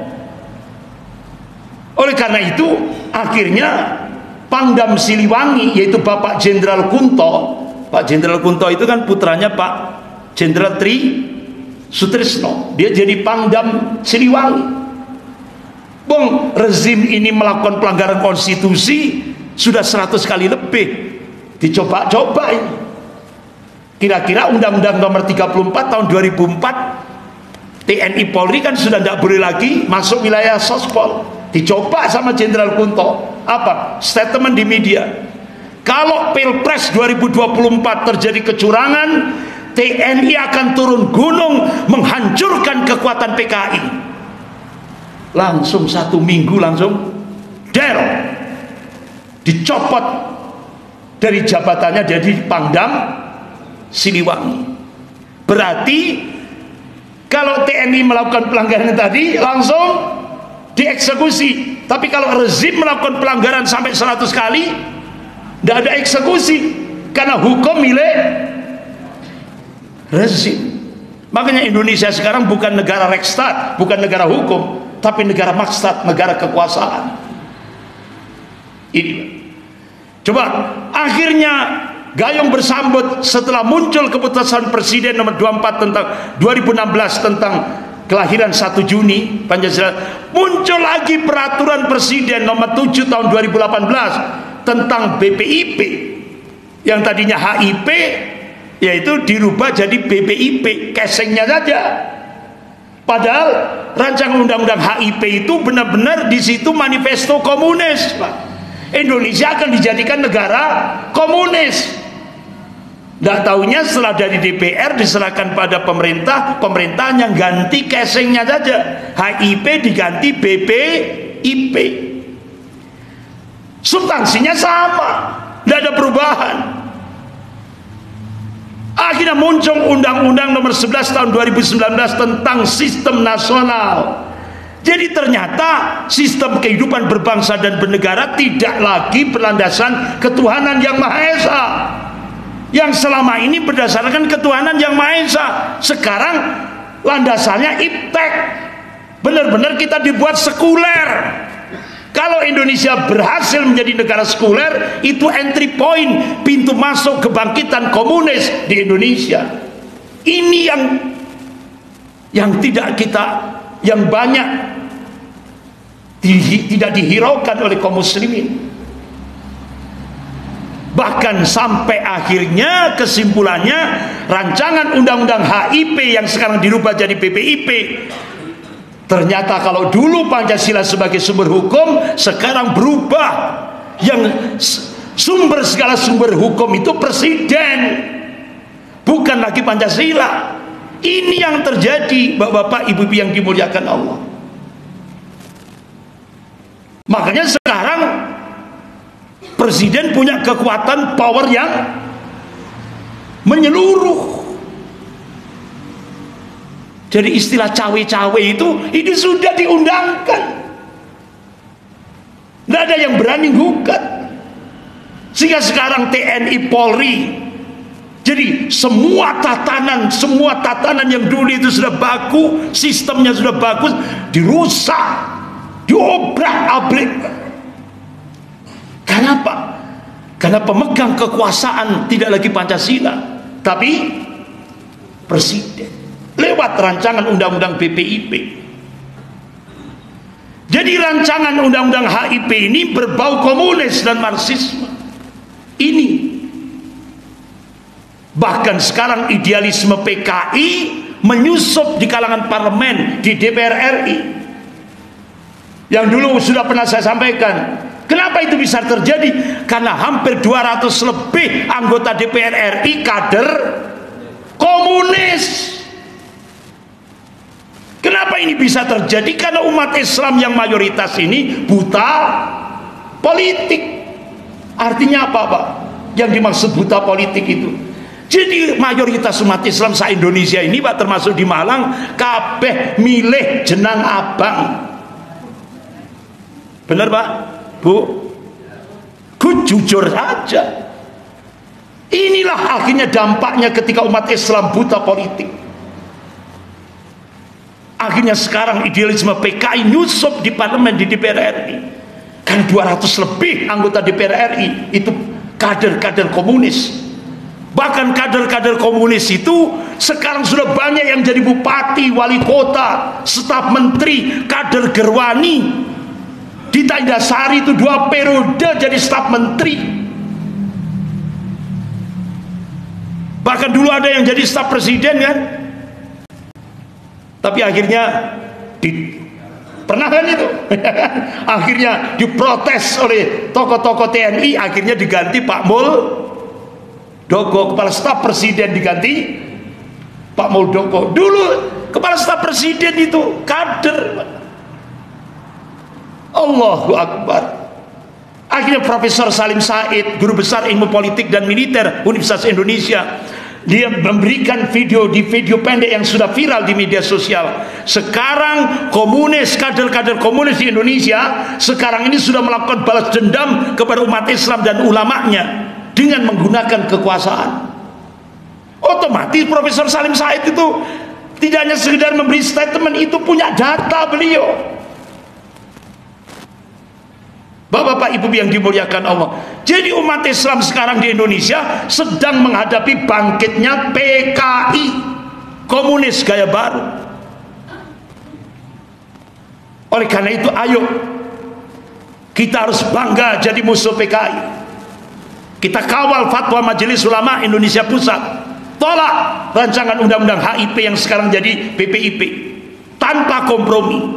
Oleh karena itu akhirnya Pangdam Siliwangi, yaitu Bapak Jenderal Kunto. Pak Jenderal Kunto itu kan putranya Pak Jenderal Tri Sutrisno, dia jadi Pangdam Siliwangi. Bung, rezim ini melakukan pelanggaran konstitusi sudah 100 kali lebih, dicoba-coba ini. Kira-kira Undang-Undang nomor 34 tahun 2004 TNI Polri kan sudah tidak boleh lagi masuk wilayah Sospol, dicoba sama Jenderal Kunto. Apa? Statement di media, kalau Pilpres 2024 terjadi kecurangan, TNI akan turun gunung menghancurkan kekuatan PKI. Langsung 1 minggu langsung dicopot dari jabatannya jadi Pangdam Siliwangi. Berarti kalau TNI melakukan pelanggaran tadi langsung dieksekusi. Tapi kalau rezim melakukan pelanggaran sampai 100 kali tidak ada eksekusi, karena hukum milik rezim. Makanya Indonesia sekarang bukan negara Reksstat, bukan negara hukum, tapi negara maksat, negara kekuasaan. Ini coba akhirnya gayung bersambut setelah muncul keputusan Presiden nomor 24 tentang 2016 tentang kelahiran 1 Juni Pancasila, muncul lagi peraturan Presiden nomor 7 tahun 2018 tentang BPIP, yang tadinya HIP yaitu dirubah jadi BPIP, casingnya saja. Padahal rancangan undang-undang HIP itu benar-benar di situ manifesto komunis, Pak. Indonesia akan dijadikan negara komunis. Tidak tahunya setelah dari DPR diserahkan pada pemerintah, pemerintahan yang ganti casingnya saja, HIP diganti BPIP. Substansinya sama, tidak ada perubahan. Akhirnya muncul Undang-Undang nomor 11 tahun 2019 tentang sistem nasional. Jadi ternyata sistem kehidupan berbangsa dan bernegara tidak lagi berlandasan ketuhanan yang Maha Esa, yang selama ini berdasarkan ketuhanan yang Maha Esa. Sekarang landasannya iptek, benar-benar kita dibuat sekuler. Kalau Indonesia berhasil menjadi negara sekuler, itu entry point, pintu masuk kebangkitan komunis di Indonesia. Ini yang tidak kita, yang banyak tidak dihiraukan oleh kaum muslimin. Bahkan sampai akhirnya kesimpulannya, rancangan undang-undang HIP yang sekarang dirubah jadi PPIP, ternyata kalau dulu Pancasila sebagai sumber hukum, sekarang berubah. Yang segala sumber hukum itu presiden, bukan lagi Pancasila. Ini yang terjadi, bapak-bapak, ibu-ibu yang dimuliakan Allah. Makanya sekarang presiden punya kekuatan power yang menyeluruh. Jadi istilah cawe-cawe itu ini sudah diundangkan. Tidak ada yang berani gugat. Sehingga sekarang TNI, Polri, jadi semua tatanan yang dulu itu sudah baku, sistemnya sudah bagus, dirusak, diobrak-abrik. Kenapa? Karena pemegang kekuasaan tidak lagi Pancasila, tapi presiden, lewat rancangan undang-undang PPIP. Jadi rancangan undang-undang HIP ini berbau komunis dan marxisme. Ini bahkan sekarang idealisme PKI menyusup di kalangan parlemen, di DPR RI. Yang dulu sudah pernah saya sampaikan. Kenapa itu bisa terjadi? Karena hampir 200 lebih anggota DPR RI kader komunis. Kenapa ini bisa terjadi? Karena umat Islam yang mayoritas ini buta politik. Artinya apa, Pak? Yang dimaksud buta politik itu, jadi mayoritas umat Islam se-Indonesia ini, Pak, termasuk di Malang, kabeh milih jenang abang. Benar, Pak? Bu? Ku jujur saja. Inilah akhirnya dampaknya ketika umat Islam buta politik. Akhirnya sekarang idealisme PKI nyusup di parlemen, di DPR RI. Kan 200 lebih anggota DPR RI itu kader-kader komunis. Bahkan kader-kader komunis itu sekarang sudah banyak yang jadi bupati, wali kota, staf menteri, kader Gerwani. Dita Indarasari itu 2 periode jadi staf menteri. Bahkan dulu ada yang jadi staf presiden kan. Tapi akhirnya pernah kan itu akhirnya diprotes oleh tokoh-tokoh TNI, akhirnya diganti Pak Muldoko, kepala staf presiden diganti Pak Muldoko. Dulu kepala staf presiden itu kader. Allahu Akbar. Akhirnya Profesor Salim Said, guru besar ilmu politik dan militer Universitas Indonesia, dia memberikan video pendek yang sudah viral di media sosial. Sekarang komunis, kader-kader komunis di Indonesia sekarang ini sudah melakukan balas dendam kepada umat Islam dan ulamanya dengan menggunakan kekuasaan. Otomatis Profesor Salim Said itu tidak hanya sekedar memberi statement, itu punya data beliau. Bapak-bapak, ibu yang dimuliakan Allah. Jadi umat Islam sekarang di Indonesia sedang menghadapi bangkitnya PKI, komunis gaya baru. Oleh karena itu, ayo kita harus bangga jadi musuh PKI. Kita kawal fatwa Majelis Ulama Indonesia Pusat, tolak rancangan undang-undang HIP yang sekarang jadi PPIP tanpa kompromi.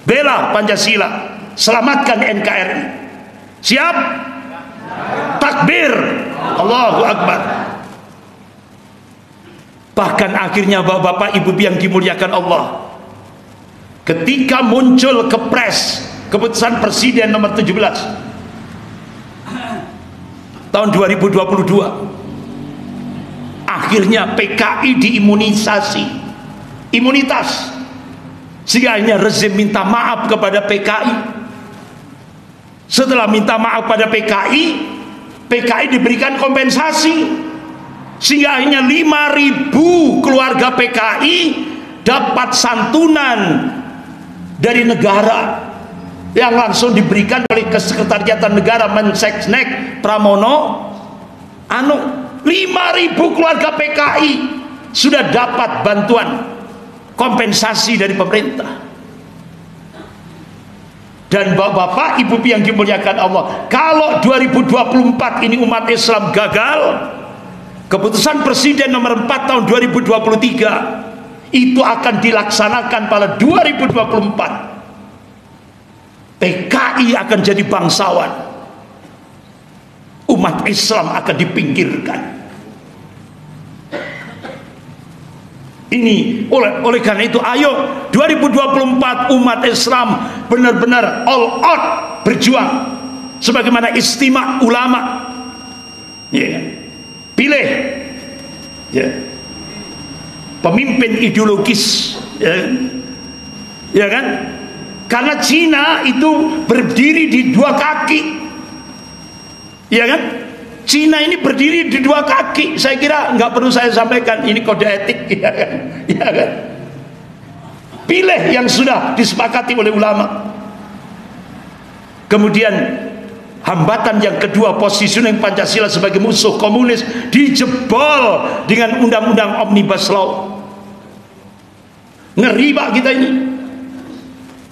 Bela Pancasila, selamatkan NKRI. Siap? Takbir, Allahu Akbar. Bahkan akhirnya bapak-bapak, ibu yang dimuliakan Allah, ketika muncul kepres keputusan Presiden nomor 17 tahun 2022, akhirnya PKI diimunisasi, imunitas, sehingga akhirnya rezim minta maaf kepada PKI. Setelah minta maaf pada PKI, PKI diberikan kompensasi, sehingga akhirnya 5.000 keluarga PKI dapat santunan dari negara yang langsung diberikan oleh Kesekretariatan Negara Mensesnek Pramono Anung. 5.000 keluarga PKI sudah dapat bantuan kompensasi dari pemerintah. Dan bapak-bapak, ibu yang dimuliakan Allah, kalau 2024 ini umat Islam gagal, keputusan Presiden nomor 4 tahun 2023 itu akan dilaksanakan pada 2024. PKI akan jadi bangsawan, umat Islam akan dipinggirkan. Ini oleh karena itu, ayo 2024 umat Islam benar-benar all out berjuang sebagaimana istimewa ulama. Ya. Pilih ya, pemimpin ideologis, ya kan? Karena Cina itu berdiri di dua kaki, ya kan? Cina ini berdiri di dua kaki. Saya kira nggak perlu saya sampaikan, ini kode etik, ya kan? Ya kan? Pilih yang sudah disepakati oleh ulama. Kemudian hambatan yang kedua, positioning Pancasila sebagai musuh komunis dijebol dengan undang-undang Omnibus Law. Ngeri Pak kita ini.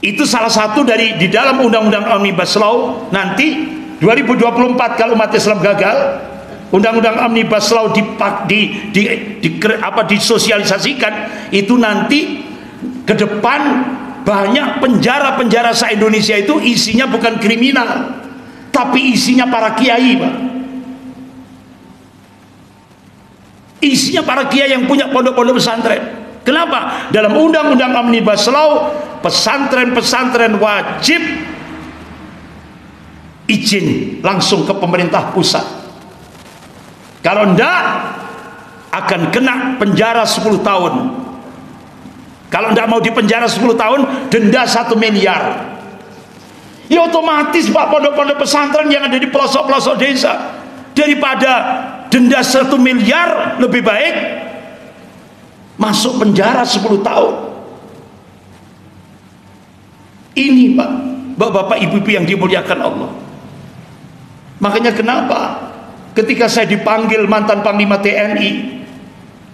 Itu salah satu dari di dalam undang-undang Omnibus Law. Nanti 2024 kalau umat Islam gagal, undang-undang Omnibus Law disosialisasikan, itu nanti ke depan banyak penjara-penjara se-Indonesia itu isinya bukan kriminal, tapi isinya para kiai, Pak. Isinya para kiai yang punya pondok-pondok pesantren. Kenapa? Dalam undang-undang Omnibus Law, pesantren-pesantren wajib izin langsung ke pemerintah pusat. Kalau enggak, akan kena penjara 10 tahun. Kalau enggak mau dipenjara 10 tahun, denda 1 miliar. Ya otomatis Pak, pondok-pondok pesantren yang ada di pelosok-pelosok desa, daripada denda 1 miliar, lebih baik masuk penjara 10 tahun. Ini Pak, bapak-bapak, ibu-ibu yang dimuliakan Allah. Makanya kenapa ketika saya dipanggil mantan Panglima TNI,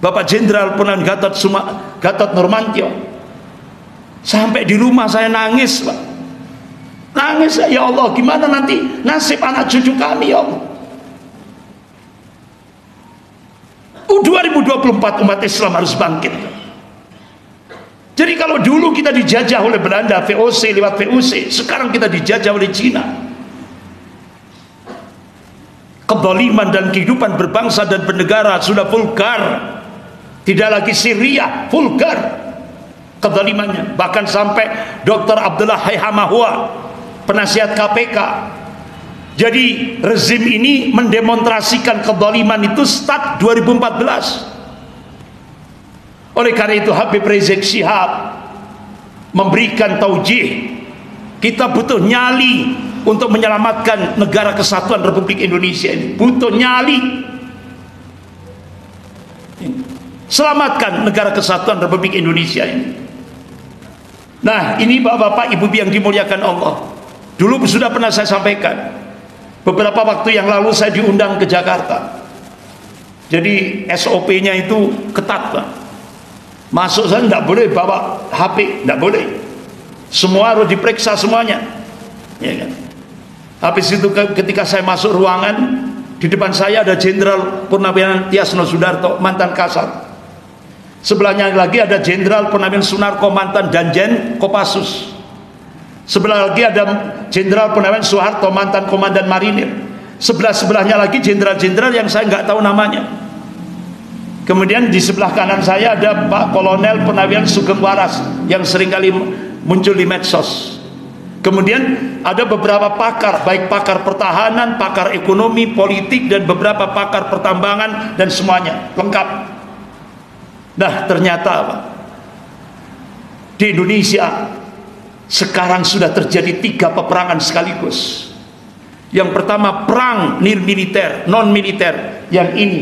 Bapak Jenderal Purnawirawan Gatot Nurmantio, sampai di rumah saya nangis, Pak. Nangis, ya Allah, gimana nanti nasib anak cucu kami, ya Allah. 2024 umat Islam harus bangkit. Jadi kalau dulu kita dijajah oleh Belanda, VOC lewat VOC, sekarang kita dijajah oleh Cina. Kezaliman dan kehidupan berbangsa dan bernegara sudah vulgar, tidak lagi Syria, vulgar kezalimannya. Bahkan sampai Dr. Abdullah Hayhamahua, penasihat KPK, jadi rezim ini mendemonstrasikan kezaliman itu start 2014. Oleh karena itu Habib Rizik Syihab memberikan taujih, kita butuh nyali untuk menyelamatkan negara kesatuan Republik Indonesia ini. Butuh nyali. Selamatkan negara kesatuan Republik Indonesia ini. Nah, ini bapak-bapak, ibu yang dimuliakan Allah. Dulu sudah pernah saya sampaikan. Beberapa waktu yang lalu saya diundang ke Jakarta. Jadi SOP-nya itu ketat, Pak. Masuk saya tidak boleh bawa HP, tidak boleh. Semua harus diperiksa semuanya. Ya kan? Habis itu ketika saya masuk ruangan, di depan saya ada Jenderal Purnawirawan Tiasno Sudarto, mantan Kasat. Sebelahnya lagi ada Jenderal Purnawirawan Sunarko, mantan Danjen Kopassus. Sebelah lagi ada Jenderal Purnawirawan Soeharto, mantan Komandan Marinir. Sebelahnya lagi jenderal-jenderal yang saya nggak tahu namanya. Kemudian di sebelah kanan saya ada Pak Kolonel Purnawirawan Sugeng Waras yang seringkali muncul di medsos. Kemudian ada beberapa pakar, baik pakar pertahanan, pakar ekonomi, politik, dan beberapa pakar pertambangan, dan semuanya lengkap. Nah, ternyata Pak, di Indonesia sekarang sudah terjadi 3 peperangan sekaligus. Yang pertama perang militer, non militer. Yang ini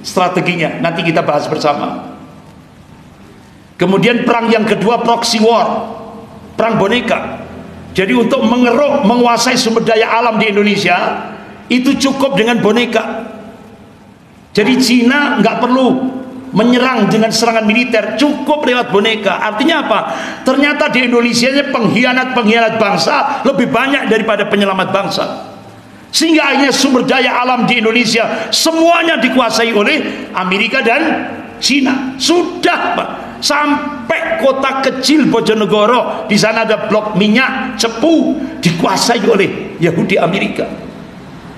strateginya nanti kita bahas bersama. Kemudian perang yang kedua proxy war, perang boneka. Jadi untuk mengeruk, menguasai sumber daya alam di Indonesia itu cukup dengan boneka. Jadi Cina nggak perlu menyerang dengan serangan militer, cukup lewat boneka. Artinya apa? Ternyata di Indonesia pengkhianat-pengkhianat bangsa lebih banyak daripada penyelamat bangsa. Sehingga akhirnya sumber daya alam di Indonesia semuanya dikuasai oleh Amerika dan Cina. Sudah Pak, sampai kota kecil Bojonegoro, di sana ada blok minyak cepu, dikuasai oleh Yahudi Amerika.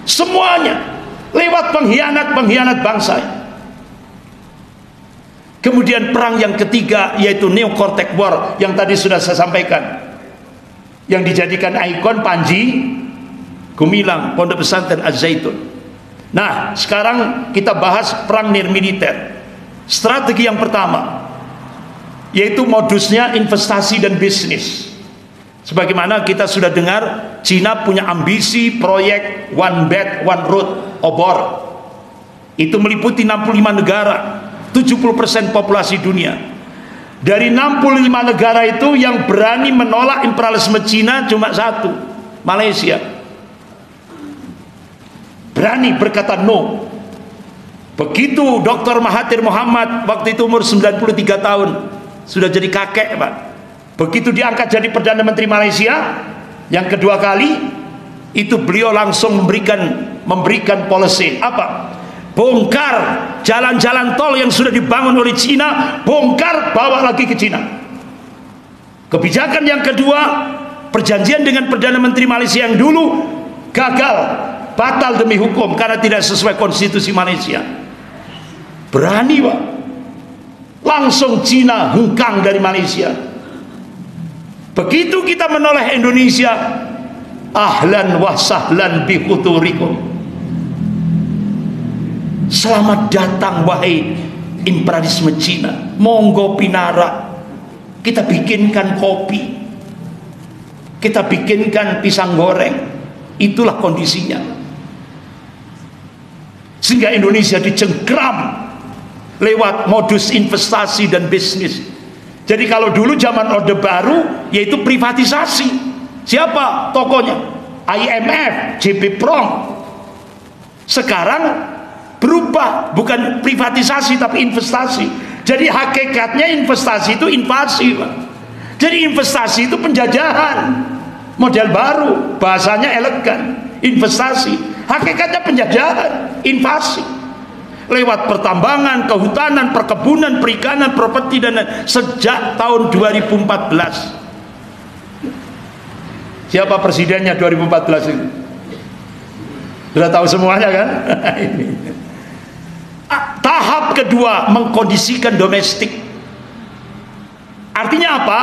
Semuanya lewat pengkhianat bangsa. Kemudian perang yang ketiga yaitu Neo Cortex War yang tadi sudah saya sampaikan, yang dijadikan ikon Panji Gumilang, Pondok Pesantren Az-Zaitun. Nah, sekarang kita bahas perang nirmiliter. Strategi yang pertama yaitu modusnya investasi dan bisnis. Sebagaimana kita sudah dengar, Cina punya ambisi proyek One Belt One Road, obor. Itu meliputi 65 negara, 70% populasi dunia. Dari 65 negara itu yang berani menolak imperialisme Cina cuma satu, Malaysia. Berani berkata no. Begitu Dr. Mahathir Mohamad waktu itu umur 93 tahun, sudah jadi kakek Pak. Begitu diangkat jadi Perdana Menteri Malaysia yang kedua kali, itu beliau langsung memberikan policy apa? Bongkar jalan-jalan tol yang sudah dibangun oleh Cina, bongkar, bawa lagi ke Cina. Kebijakan yang kedua, perjanjian dengan Perdana Menteri Malaysia yang dulu gagal, batal demi hukum karena tidak sesuai konstitusi Malaysia. Berani Pak, langsung Cina hengkang dari Malaysia. Begitu kita menoleh Indonesia, ahlan wa sahlan bi khuturikum, selamat datang wahai imperialisme Cina, monggo pinara. Kita bikinkan kopi, kita bikinkan pisang goreng. Itulah kondisinya. Sehingga Indonesia dicengkram lewat modus investasi dan bisnis. Jadi kalau dulu zaman Orde Baru yaitu privatisasi. Siapa tokonya? IMF, JP Prong. Sekarang berubah, bukan privatisasi tapi investasi. Jadi hakikatnya investasi itu invasi Pak. Jadi investasi itu penjajahan, model baru, bahasanya elegan. Investasi hakikatnya penjajahan, invasi lewat pertambangan, kehutanan, perkebunan, perikanan, properti dan sejak tahun 2014. Siapa presidennya 2014 itu? Sudah tahu semuanya kan? Tahap kedua, mengkondisikan domestik. Artinya apa?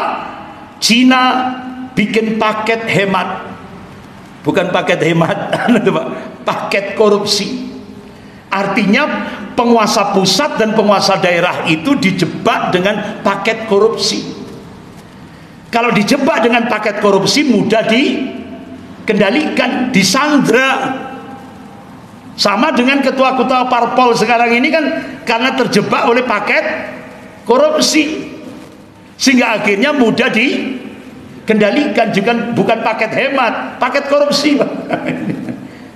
Cina bikin paket hemat. Bukan paket hemat, paket korupsi. Artinya penguasa pusat dan penguasa daerah itu dijebak dengan paket korupsi. Kalau dijebak dengan paket korupsi mudah dikendalikan, disandra. Sama dengan ketua-ketua parpol sekarang ini kan karena terjebak oleh paket korupsi, sehingga akhirnya mudah dikendalikan. Juga bukan paket hemat, paket korupsi.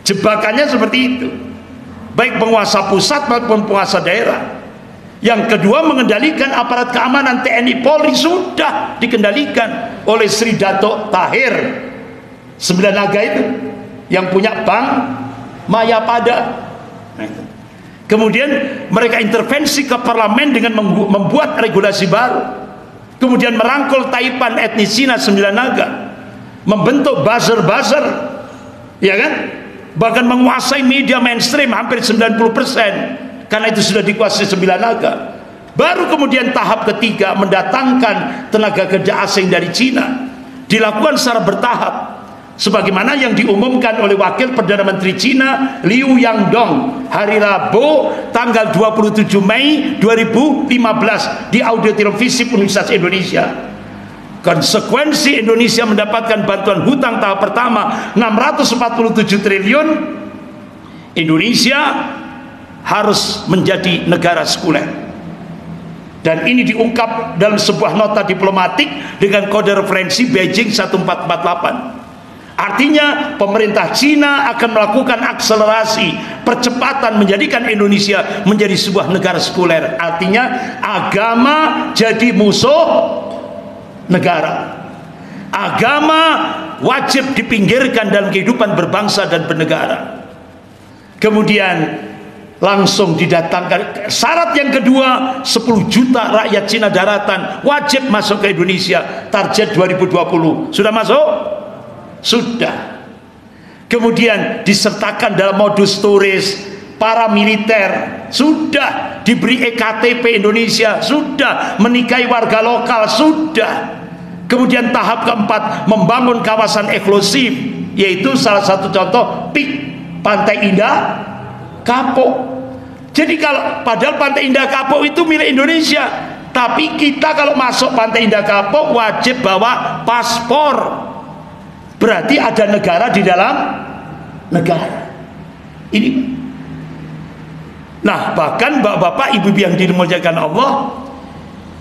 Jebakannya seperti itu, baik penguasa pusat maupun penguasa daerah. Yang kedua, mengendalikan aparat keamanan TNI Polri sudah dikendalikan oleh Sri Dato Tahir Sembilan Naga itu yang punya Bank Mayapada. Kemudian mereka intervensi ke parlemen dengan membuat regulasi baru. Kemudian merangkul Taipan etnis Cina Sembilan Naga, membentuk buzzer-buzzer, ya kan? Bahkan menguasai media mainstream hampir 90%, karena itu sudah dikuasai Sembilan Naga. Baru kemudian tahap ketiga, mendatangkan tenaga kerja asing dari Cina, dilakukan secara bertahap, sebagaimana yang diumumkan oleh Wakil Perdana Menteri Cina Liu Yangdong hari Rabu tanggal 27 Mei 2015 di Auditorium FISIP Universitas Indonesia. Konsekuensi Indonesia mendapatkan bantuan hutang tahap pertama 647 triliun. Indonesia harus menjadi negara sekuler. Dan ini diungkap dalam sebuah nota diplomatik dengan kode referensi Beijing 1448. Artinya pemerintah Cina akan melakukan akselerasi percepatan menjadikan Indonesia menjadi sebuah negara sekuler. Artinya agama jadi musuh negara. Agama wajib dipinggirkan dalam kehidupan berbangsa dan bernegara. Kemudian langsung didatangkan syarat yang kedua, 10 juta rakyat Cina daratan wajib masuk ke Indonesia, target 2020. Sudah masuk? Sudah. Kemudian disertakan dalam modus turis, para militer sudah diberi EKTP Indonesia, sudah menikahi warga lokal, sudah. Kemudian tahap keempat, membangun kawasan eksklusif, yaitu salah satu contoh PIK, Pantai Indah Kapuk. Jadi kalau padahal Pantai Indah Kapuk itu milik Indonesia, tapi kita kalau masuk Pantai Indah Kapuk wajib bawa paspor. Berarti ada negara di dalam negara. Ini. Nah, bahkan bapak-bapak, ibu-ibu yang dimuliakan Allah,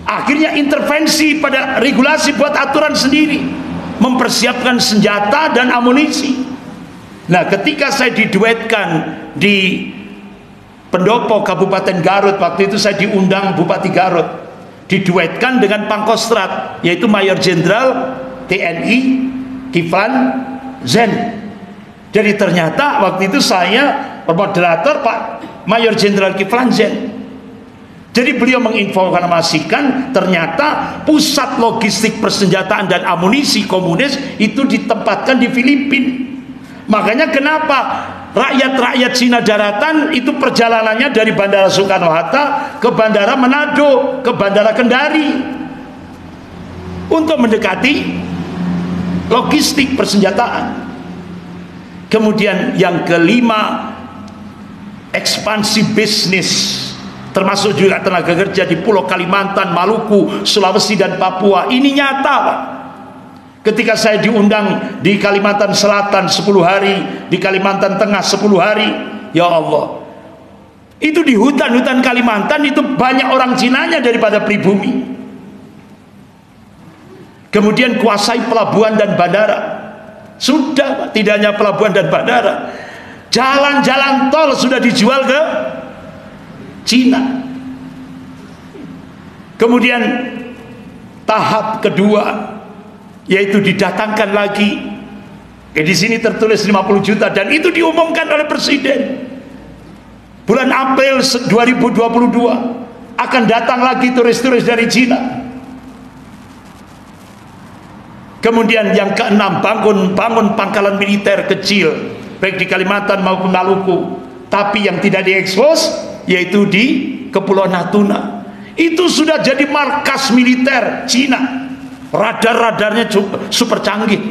akhirnya intervensi pada regulasi, buat aturan sendiri, mempersiapkan senjata dan amunisi. Nah, ketika saya diduetkan di Pendopo Kabupaten Garut, waktu itu saya diundang Bupati Garut, diduetkan dengan Pangkostrat, yaitu Mayor Jenderal TNI Kiflan Zen. Jadi ternyata waktu itu saya moderator Pak Mayor Jenderal Kiflan Zen. Jadi beliau menginformasikan ternyata pusat logistik persenjataan dan amunisi komunis itu ditempatkan di Filipina. Makanya kenapa rakyat-rakyat Cina daratan itu perjalanannya dari Bandara Soekarno-Hatta ke Bandara Manado, ke Bandara Kendari, untuk mendekati logistik persenjataan. Kemudian yang kelima, ekspansi bisnis, termasuk juga tenaga kerja di Pulau Kalimantan, Maluku, Sulawesi dan Papua. Ini nyata, Pak. Ketika saya diundang di Kalimantan Selatan 10 hari, di Kalimantan Tengah 10 hari, ya Allah, itu di hutan-hutan Kalimantan itu banyak orang Cinanya daripada pribumi. Kemudian kuasai pelabuhan dan bandara. Sudah, tidak hanya pelabuhan dan bandara, jalan-jalan tol sudah dijual ke Cina. Kemudian tahap kedua, yaitu didatangkan lagi. Di sini tertulis 50 juta dan itu diumumkan oleh Presiden. Bulan April 2022 akan datang lagi turis-turis dari Cina. Kemudian yang keenam, bangun pangkalan militer kecil baik di Kalimantan maupun Maluku, tapi yang tidak diekspos, yaitu di Kepulauan Natuna. Itu sudah jadi markas militer Cina. Radar-radarnya super canggih.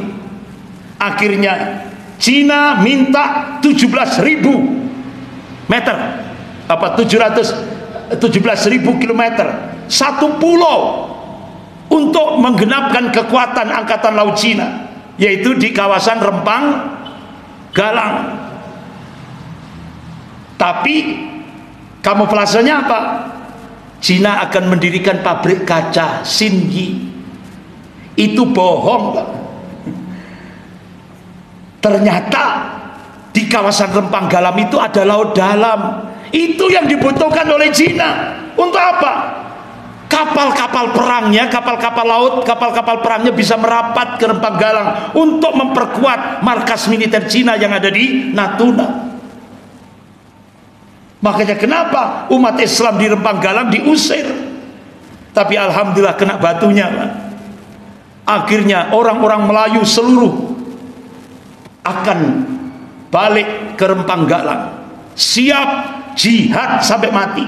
Akhirnya Cina minta 17.000 meter, 17.000 kilometer, satu pulau, untuk menggenapkan kekuatan angkatan laut Cina, yaitu di kawasan Rempang Galang. Tapi kamuflasenya apa? Cina akan mendirikan pabrik kaca Xinyi. Itu bohong, Pak. Ternyata di kawasan Rempang Galang itu ada laut dalam. Itu yang dibutuhkan oleh Cina. Untuk apa? Kapal-kapal perangnya, kapal-kapal laut, kapal-kapal perangnya bisa merapat ke Rempang Galang untuk memperkuat markas militer Cina yang ada di Natuna. Makanya kenapa umat Islam di Rempang Galang diusir? Tapi alhamdulillah kena batunya, Pak. Akhirnya orang-orang Melayu seluruh akan balik ke Rempang Galang, siap jihad sampai mati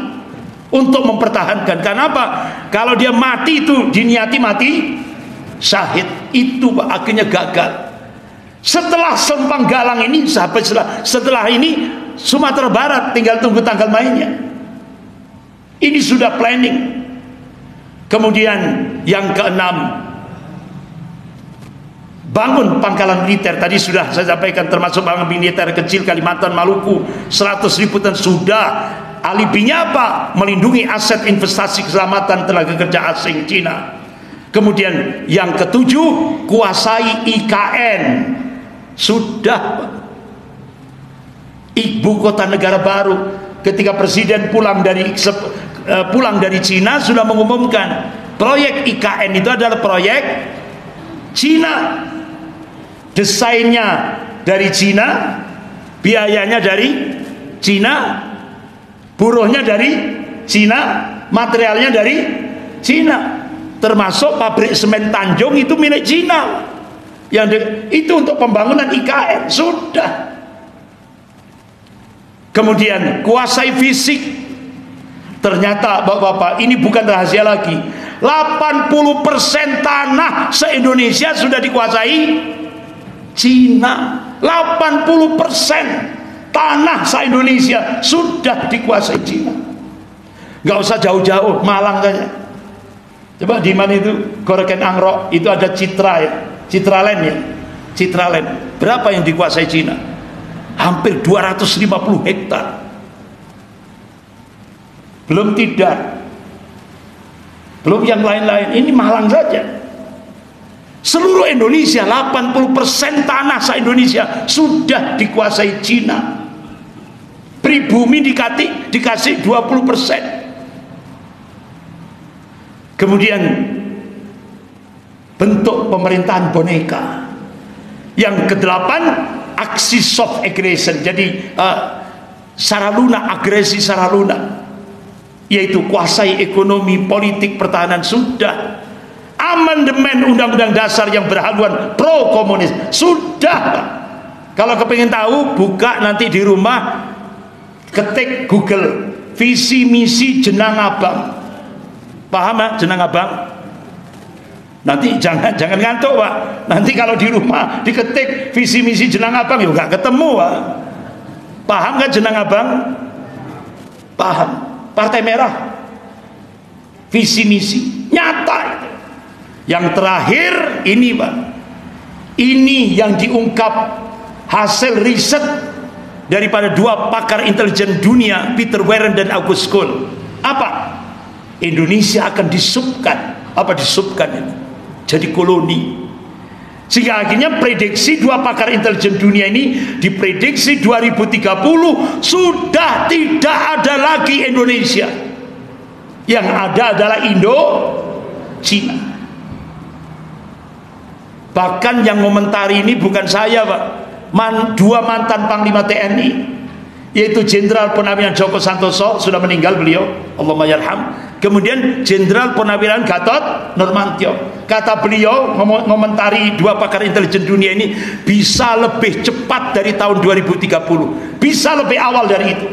untuk mempertahankan. Kenapa? Kalau dia mati itu diniati mati syahid, itu akhirnya gagal. Setelah Rempang Galang ini, sampai setelah ini Sumatera Barat tinggal tunggu tanggal mainnya. Ini sudah planning. Kemudian yang keenam, bangun pangkalan militer. Tadi sudah saya sampaikan, termasuk pangkalan militer kecil Kalimantan, Maluku 100.000 dan sudah Alibinya apa? Melindungi aset investasi keselamatan tenaga kerja asing Cina. Kemudian yang ketujuh, kuasai IKN. Sudah, ibu kota negara baru. Ketika presiden pulang dari Cina sudah mengumumkan proyek IKN itu adalah proyek Cina. Desainnya dari Cina, biayanya dari Cina, buruhnya dari Cina, materialnya dari Cina, termasuk pabrik semen Tanjung itu milik Cina. Itu untuk pembangunan IKN. Sudah. Kemudian kuasai fisik. Ternyata bapak-bapak, ini bukan rahasia lagi, 80% tanah se-Indonesia sudah dikuasai Cina. 80% tanah se-Indonesia sudah dikuasai Cina. Gak usah jauh-jauh, Malang saja. Coba di mana itu, Goroken Angrok itu ada Citra ya, Citraland ya, Citraland. Berapa yang dikuasai Cina? Hampir 250 hektar. Belum tidak, belum yang lain-lain. Ini Malang saja. Seluruh Indonesia 80% tanah se-Indonesia sudah dikuasai Cina. Pribumi dikasih 20%. Kemudian bentuk pemerintahan boneka. Yang kedelapan, aksi soft aggression. Jadi saraluna, agresi saraluna, yaitu kuasai ekonomi, politik, pertahanan. Sudah. Amandemen undang-undang dasar yang berhaluan pro komunis. Sudah, Pak. Kalau kepingin tahu, buka nanti di rumah, ketik Google visi misi Jenang Abang. Paham ya Jenang Abang? Nanti jangan ngantuk, Pak. Nanti kalau di rumah diketik visi misi Jenang Abang, ya nggak ketemu, Pak. Paham kan Jenang Abang? Paham. Partai Merah, visi misi nyata itu. Yang terakhir ini, Pak, ini yang diungkap hasil riset daripada dua pakar intelijen dunia, Peter Warren dan August Cole. Apa? Indonesia akan disubkan. Apa disubkan ini? Jadi koloni. Sehingga akhirnya prediksi dua pakar intelijen dunia ini, diprediksi 2030 sudah tidak ada lagi Indonesia. Yang ada adalah Cina. Bahkan yang komentari ini bukan saya, Pak. Dua mantan Panglima TNI, yaitu Jenderal Purnawirawan Joko Santoso, sudah meninggal beliau, Allahumma yarham. Kemudian Jenderal Purnawirawan Gatot Nurmantio. Kata beliau mengomentari dua pakar intelijen dunia ini, bisa lebih cepat dari tahun 2030, bisa lebih awal dari itu.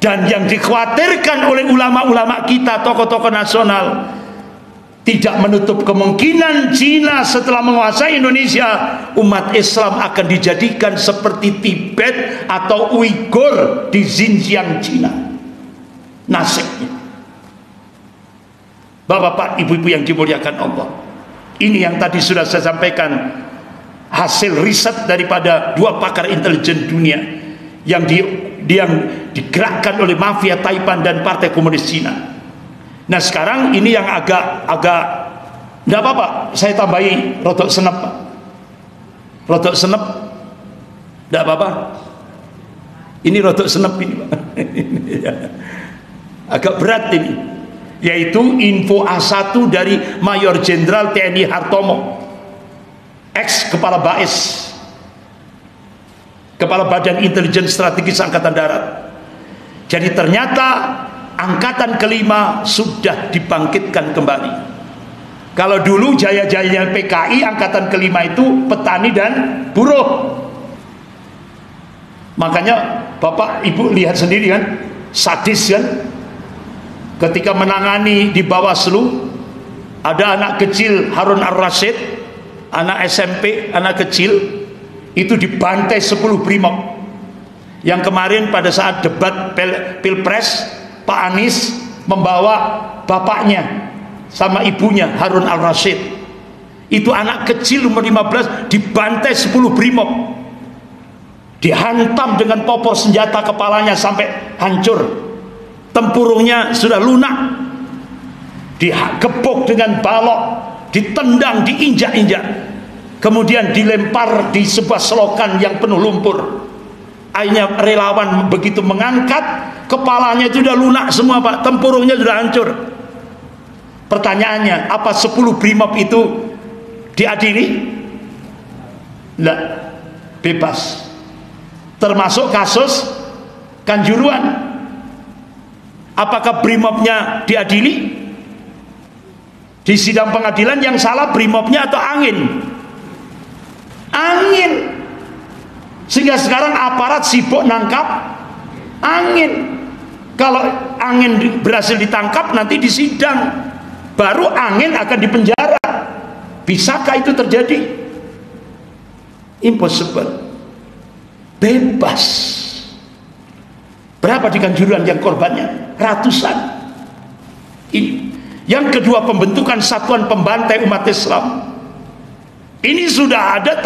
Dan yang dikhawatirkan oleh ulama-ulama kita, tokoh-tokoh nasional, tidak menutup kemungkinan Cina setelah menguasai Indonesia, umat Islam akan dijadikan seperti Tibet atau Uighur di Xinjiang, Cina. Nasibnya. Bapak-bapak, ibu-ibu yang dimuliakan Allah, ini yang tadi sudah saya sampaikan, hasil riset daripada dua pakar intelijen dunia yang digerakkan oleh mafia Taipan dan Partai Komunis Cina. Nah sekarang ini yang agak enggak apa-apa, saya tambahi rodok senep, Pak. Rodok senep enggak apa-apa. Ini rodok senep ini, Pak. Agak berat ini, yaitu info A1 dari Mayor Jenderal TNI Hartomo, ex Kepala BAIS, Kepala Badan Intelijen Strategis Angkatan Darat. Jadi ternyata Angkatan kelima sudah dibangkitkan kembali. Kalau dulu jaya-jayanya PKI, Angkatan kelima itu petani dan buruh. Makanya Bapak Ibu lihat sendiri kan, sadis kan. Ketika menangani di Bawaslu, ada anak kecil Harun Ar-Rasyid, anak SMP, anak kecil, itu dibantai 10 brimob. Yang kemarin pada saat debat Pilpres, Pak Anies membawa bapaknya sama ibunya Harun Al-Rasyid. Itu anak kecil umur 15 dibantai 10 brimob. dihantam dengan popor senjata kepalanya sampai hancur, tempurungnya sudah lunak, digebuk dengan balok, ditendang, diinjak-injak, kemudian dilempar di sebuah selokan yang penuh lumpur. Akhirnya relawan begitu mengangkat, kepalanya itu sudah lunak semua Pak, tempurungnya sudah hancur. Pertanyaannya, apa 10 brimob itu diadili? Tidak, bebas. Termasuk kasus Kanjuruhan. Apakah brimobnya diadili? Di sidang pengadilan yang salah brimobnya atau angin? Angin. Sehingga sekarang aparat sibuk nangkap angin. Kalau angin berhasil ditangkap, nanti di sidang baru angin akan dipenjara. Bisakah itu terjadi? Impossible. Bebas. Berapa di Kanjuruhan yang korbannya? Ratusan. Ini. Yang kedua, pembentukan Satuan Pembantai Umat Islam. Ini sudah ada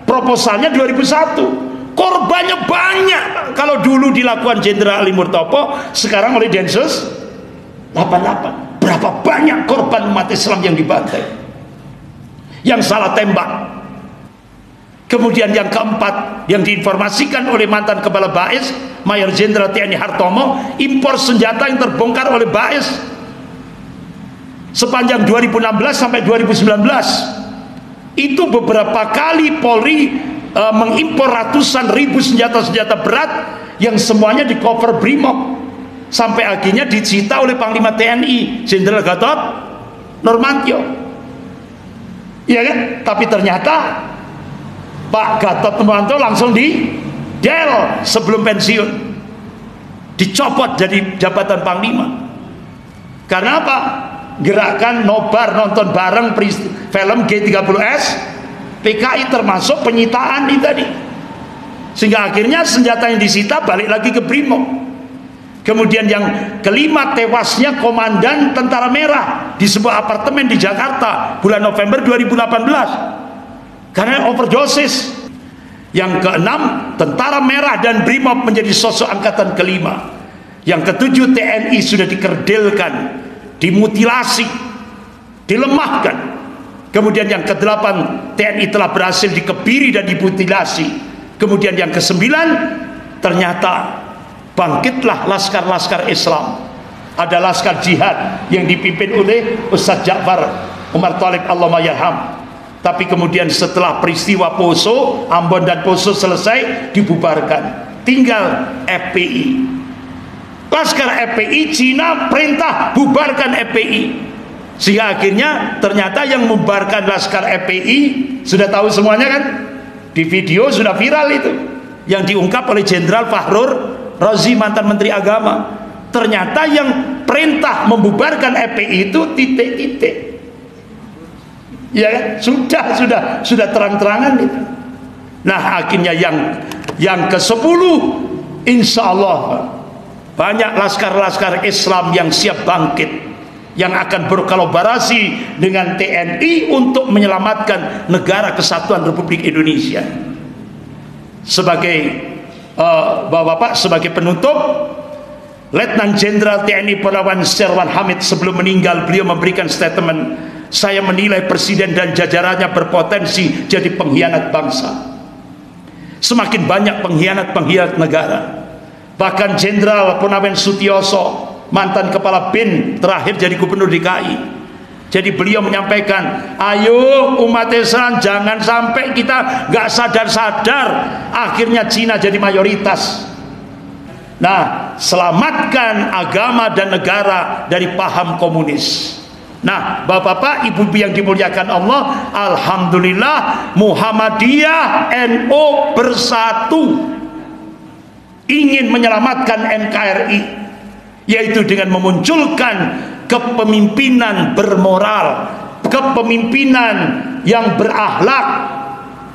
proposalnya 2001. Korbannya banyak. Kalau dulu dilakukan Jenderal Ali Murtopo, sekarang oleh Densus 88. Berapa banyak korban umat Islam yang dibantai, yang salah tembak. Kemudian yang keempat, yang diinformasikan oleh mantan Kepala BAIS Mayor Jenderal TNI Hartomo, impor senjata yang terbongkar oleh BAIS sepanjang 2016 sampai 2019. Itu beberapa kali Polri mengimpor ratusan ribu senjata-senjata berat yang semuanya di cover Brimob, sampai akhirnya disita oleh Panglima TNI Jenderal Gatot Nurmantio. Iya kan? Tapi ternyata Pak Gatot Nurmantio langsung di del sebelum pensiun, dicopot dari jabatan Panglima. Karena apa? Gerakan nobar nonton bareng film G30S PKI, termasuk penyitaan ini tadi, sehingga akhirnya senjata yang disita balik lagi ke Brimob. Kemudian yang kelima, tewasnya Komandan Tentara Merah di sebuah apartemen di Jakarta bulan November 2018 karena overdosis. Yang keenam, Tentara Merah dan Brimob menjadi sosok angkatan kelima. Yang ketujuh, TNI sudah dikerdilkan, dimutilasi, dilemahkan. Kemudian yang kedelapan, TNI telah berhasil dikebiri dan dimutilasi. Kemudian yang kesembilan, ternyata bangkitlah laskar-laskar Islam. Ada laskar jihad yang dipimpin oleh Ustadz Ja'far Umar Thalib Allahumma yarham. Tapi kemudian setelah peristiwa Poso, Ambon dan Poso selesai, dibubarkan. Tinggal FPI. Laskar FPI, Cina perintah bubarkan FPI. Sehingga akhirnya ternyata yang membubarkan laskar FPI, sudah tahu semuanya kan? Di video sudah viral itu, yang diungkap oleh Jenderal Fahrur Razi, mantan Menteri Agama. Ternyata yang perintah membubarkan FPI itu titik-titik. Ya kan? Sudah terang-terangan itu. Nah, akhirnya yang ke-10, insya Allah banyak laskar-laskar Islam yang siap bangkit, yang akan berkolaborasi dengan TNI untuk menyelamatkan negara kesatuan Republik Indonesia. Sebagai Bapak-bapak, sebagai penutup, Letnan Jenderal TNI Purnawirawan Sherwan Hamid sebelum meninggal, beliau memberikan statement, "Saya menilai Presiden dan jajarannya berpotensi jadi pengkhianat bangsa. Semakin banyak pengkhianat negara. Bahkan Jenderal Purnawirawan Sutioso, mantan Kepala BIN, terakhir jadi Gubernur DKI. Jadi beliau menyampaikan, ayo umat Islam jangan sampai kita nggak sadar-sadar akhirnya Cina jadi mayoritas. Nah, selamatkan agama dan negara dari paham komunis." Nah, bapak-bapak, ibu-ibu yang dimuliakan Allah, alhamdulillah Muhammadiyah NU bersatu ingin menyelamatkan NKRI, yaitu dengan memunculkan kepemimpinan bermoral, kepemimpinan yang berakhlak,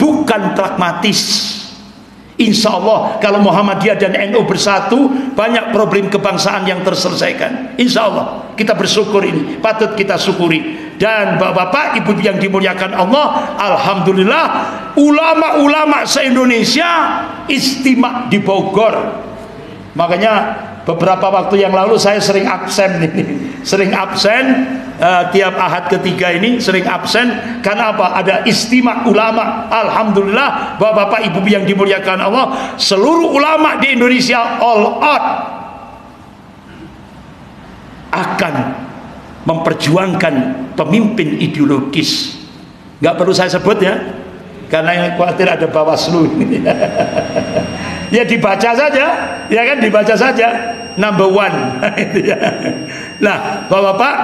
bukan pragmatis. Insya Allah kalau Muhammadiyah dan NU bersatu, banyak problem kebangsaan yang terselesaikan, insya Allah. Kita bersyukur, ini patut kita syukuri. Dan bapak-bapak, ibu yang dimuliakan Allah, alhamdulillah ulama-ulama se-Indonesia istimak di Bogor. Makanya beberapa waktu yang lalu saya sering absen ini, sering absen tiap ahad ketiga ini sering absen. Karena apa? Ada istimak ulama. Alhamdulillah bapak-bapak, ibu yang dimuliakan Allah, seluruh ulama di Indonesia all out akan memperjuangkan pemimpin ideologis. Nggak perlu saya sebut ya, karena yang khawatir ada Bawaslu. Ya dibaca saja, ya kan, dibaca saja. Number one. Nah, bapak-bapak,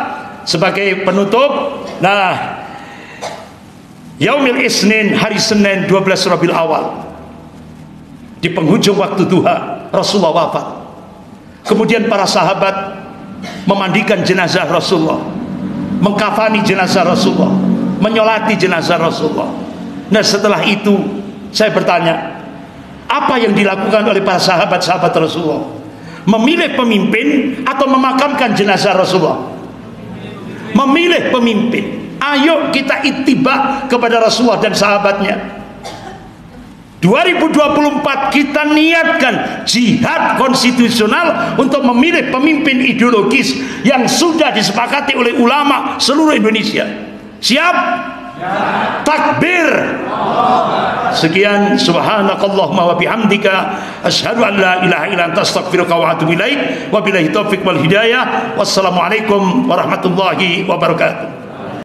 sebagai penutup, nah, Yaumil Isnin, hari Senin 12 Rabiul Awal, di penghujung waktu duha, Rasulullah wafat. Kemudian para sahabat memandikan jenazah Rasulullah, mengkafani jenazah Rasulullah, menyolati jenazah Rasulullah. Nah, setelah itu saya bertanya, apa yang dilakukan oleh para sahabat-sahabat Rasulullah? Memilih pemimpin atau memakamkan jenazah Rasulullah? Memilih pemimpin. Ayo kita ittiba kepada Rasulullah dan sahabatnya. 2024 kita niatkan jihad konstitusional untuk memilih pemimpin ideologis yang sudah disepakati oleh ulama seluruh Indonesia. Siap? Takbir. Sekian, subhanakallahumma wa bihamdika asyhadu an la ilaha illa anta astaghfiruka wa atubu ilaik. Wabillahi taufik wal hidayah. Wassalamualaikum warahmatullahi wabarakatuh.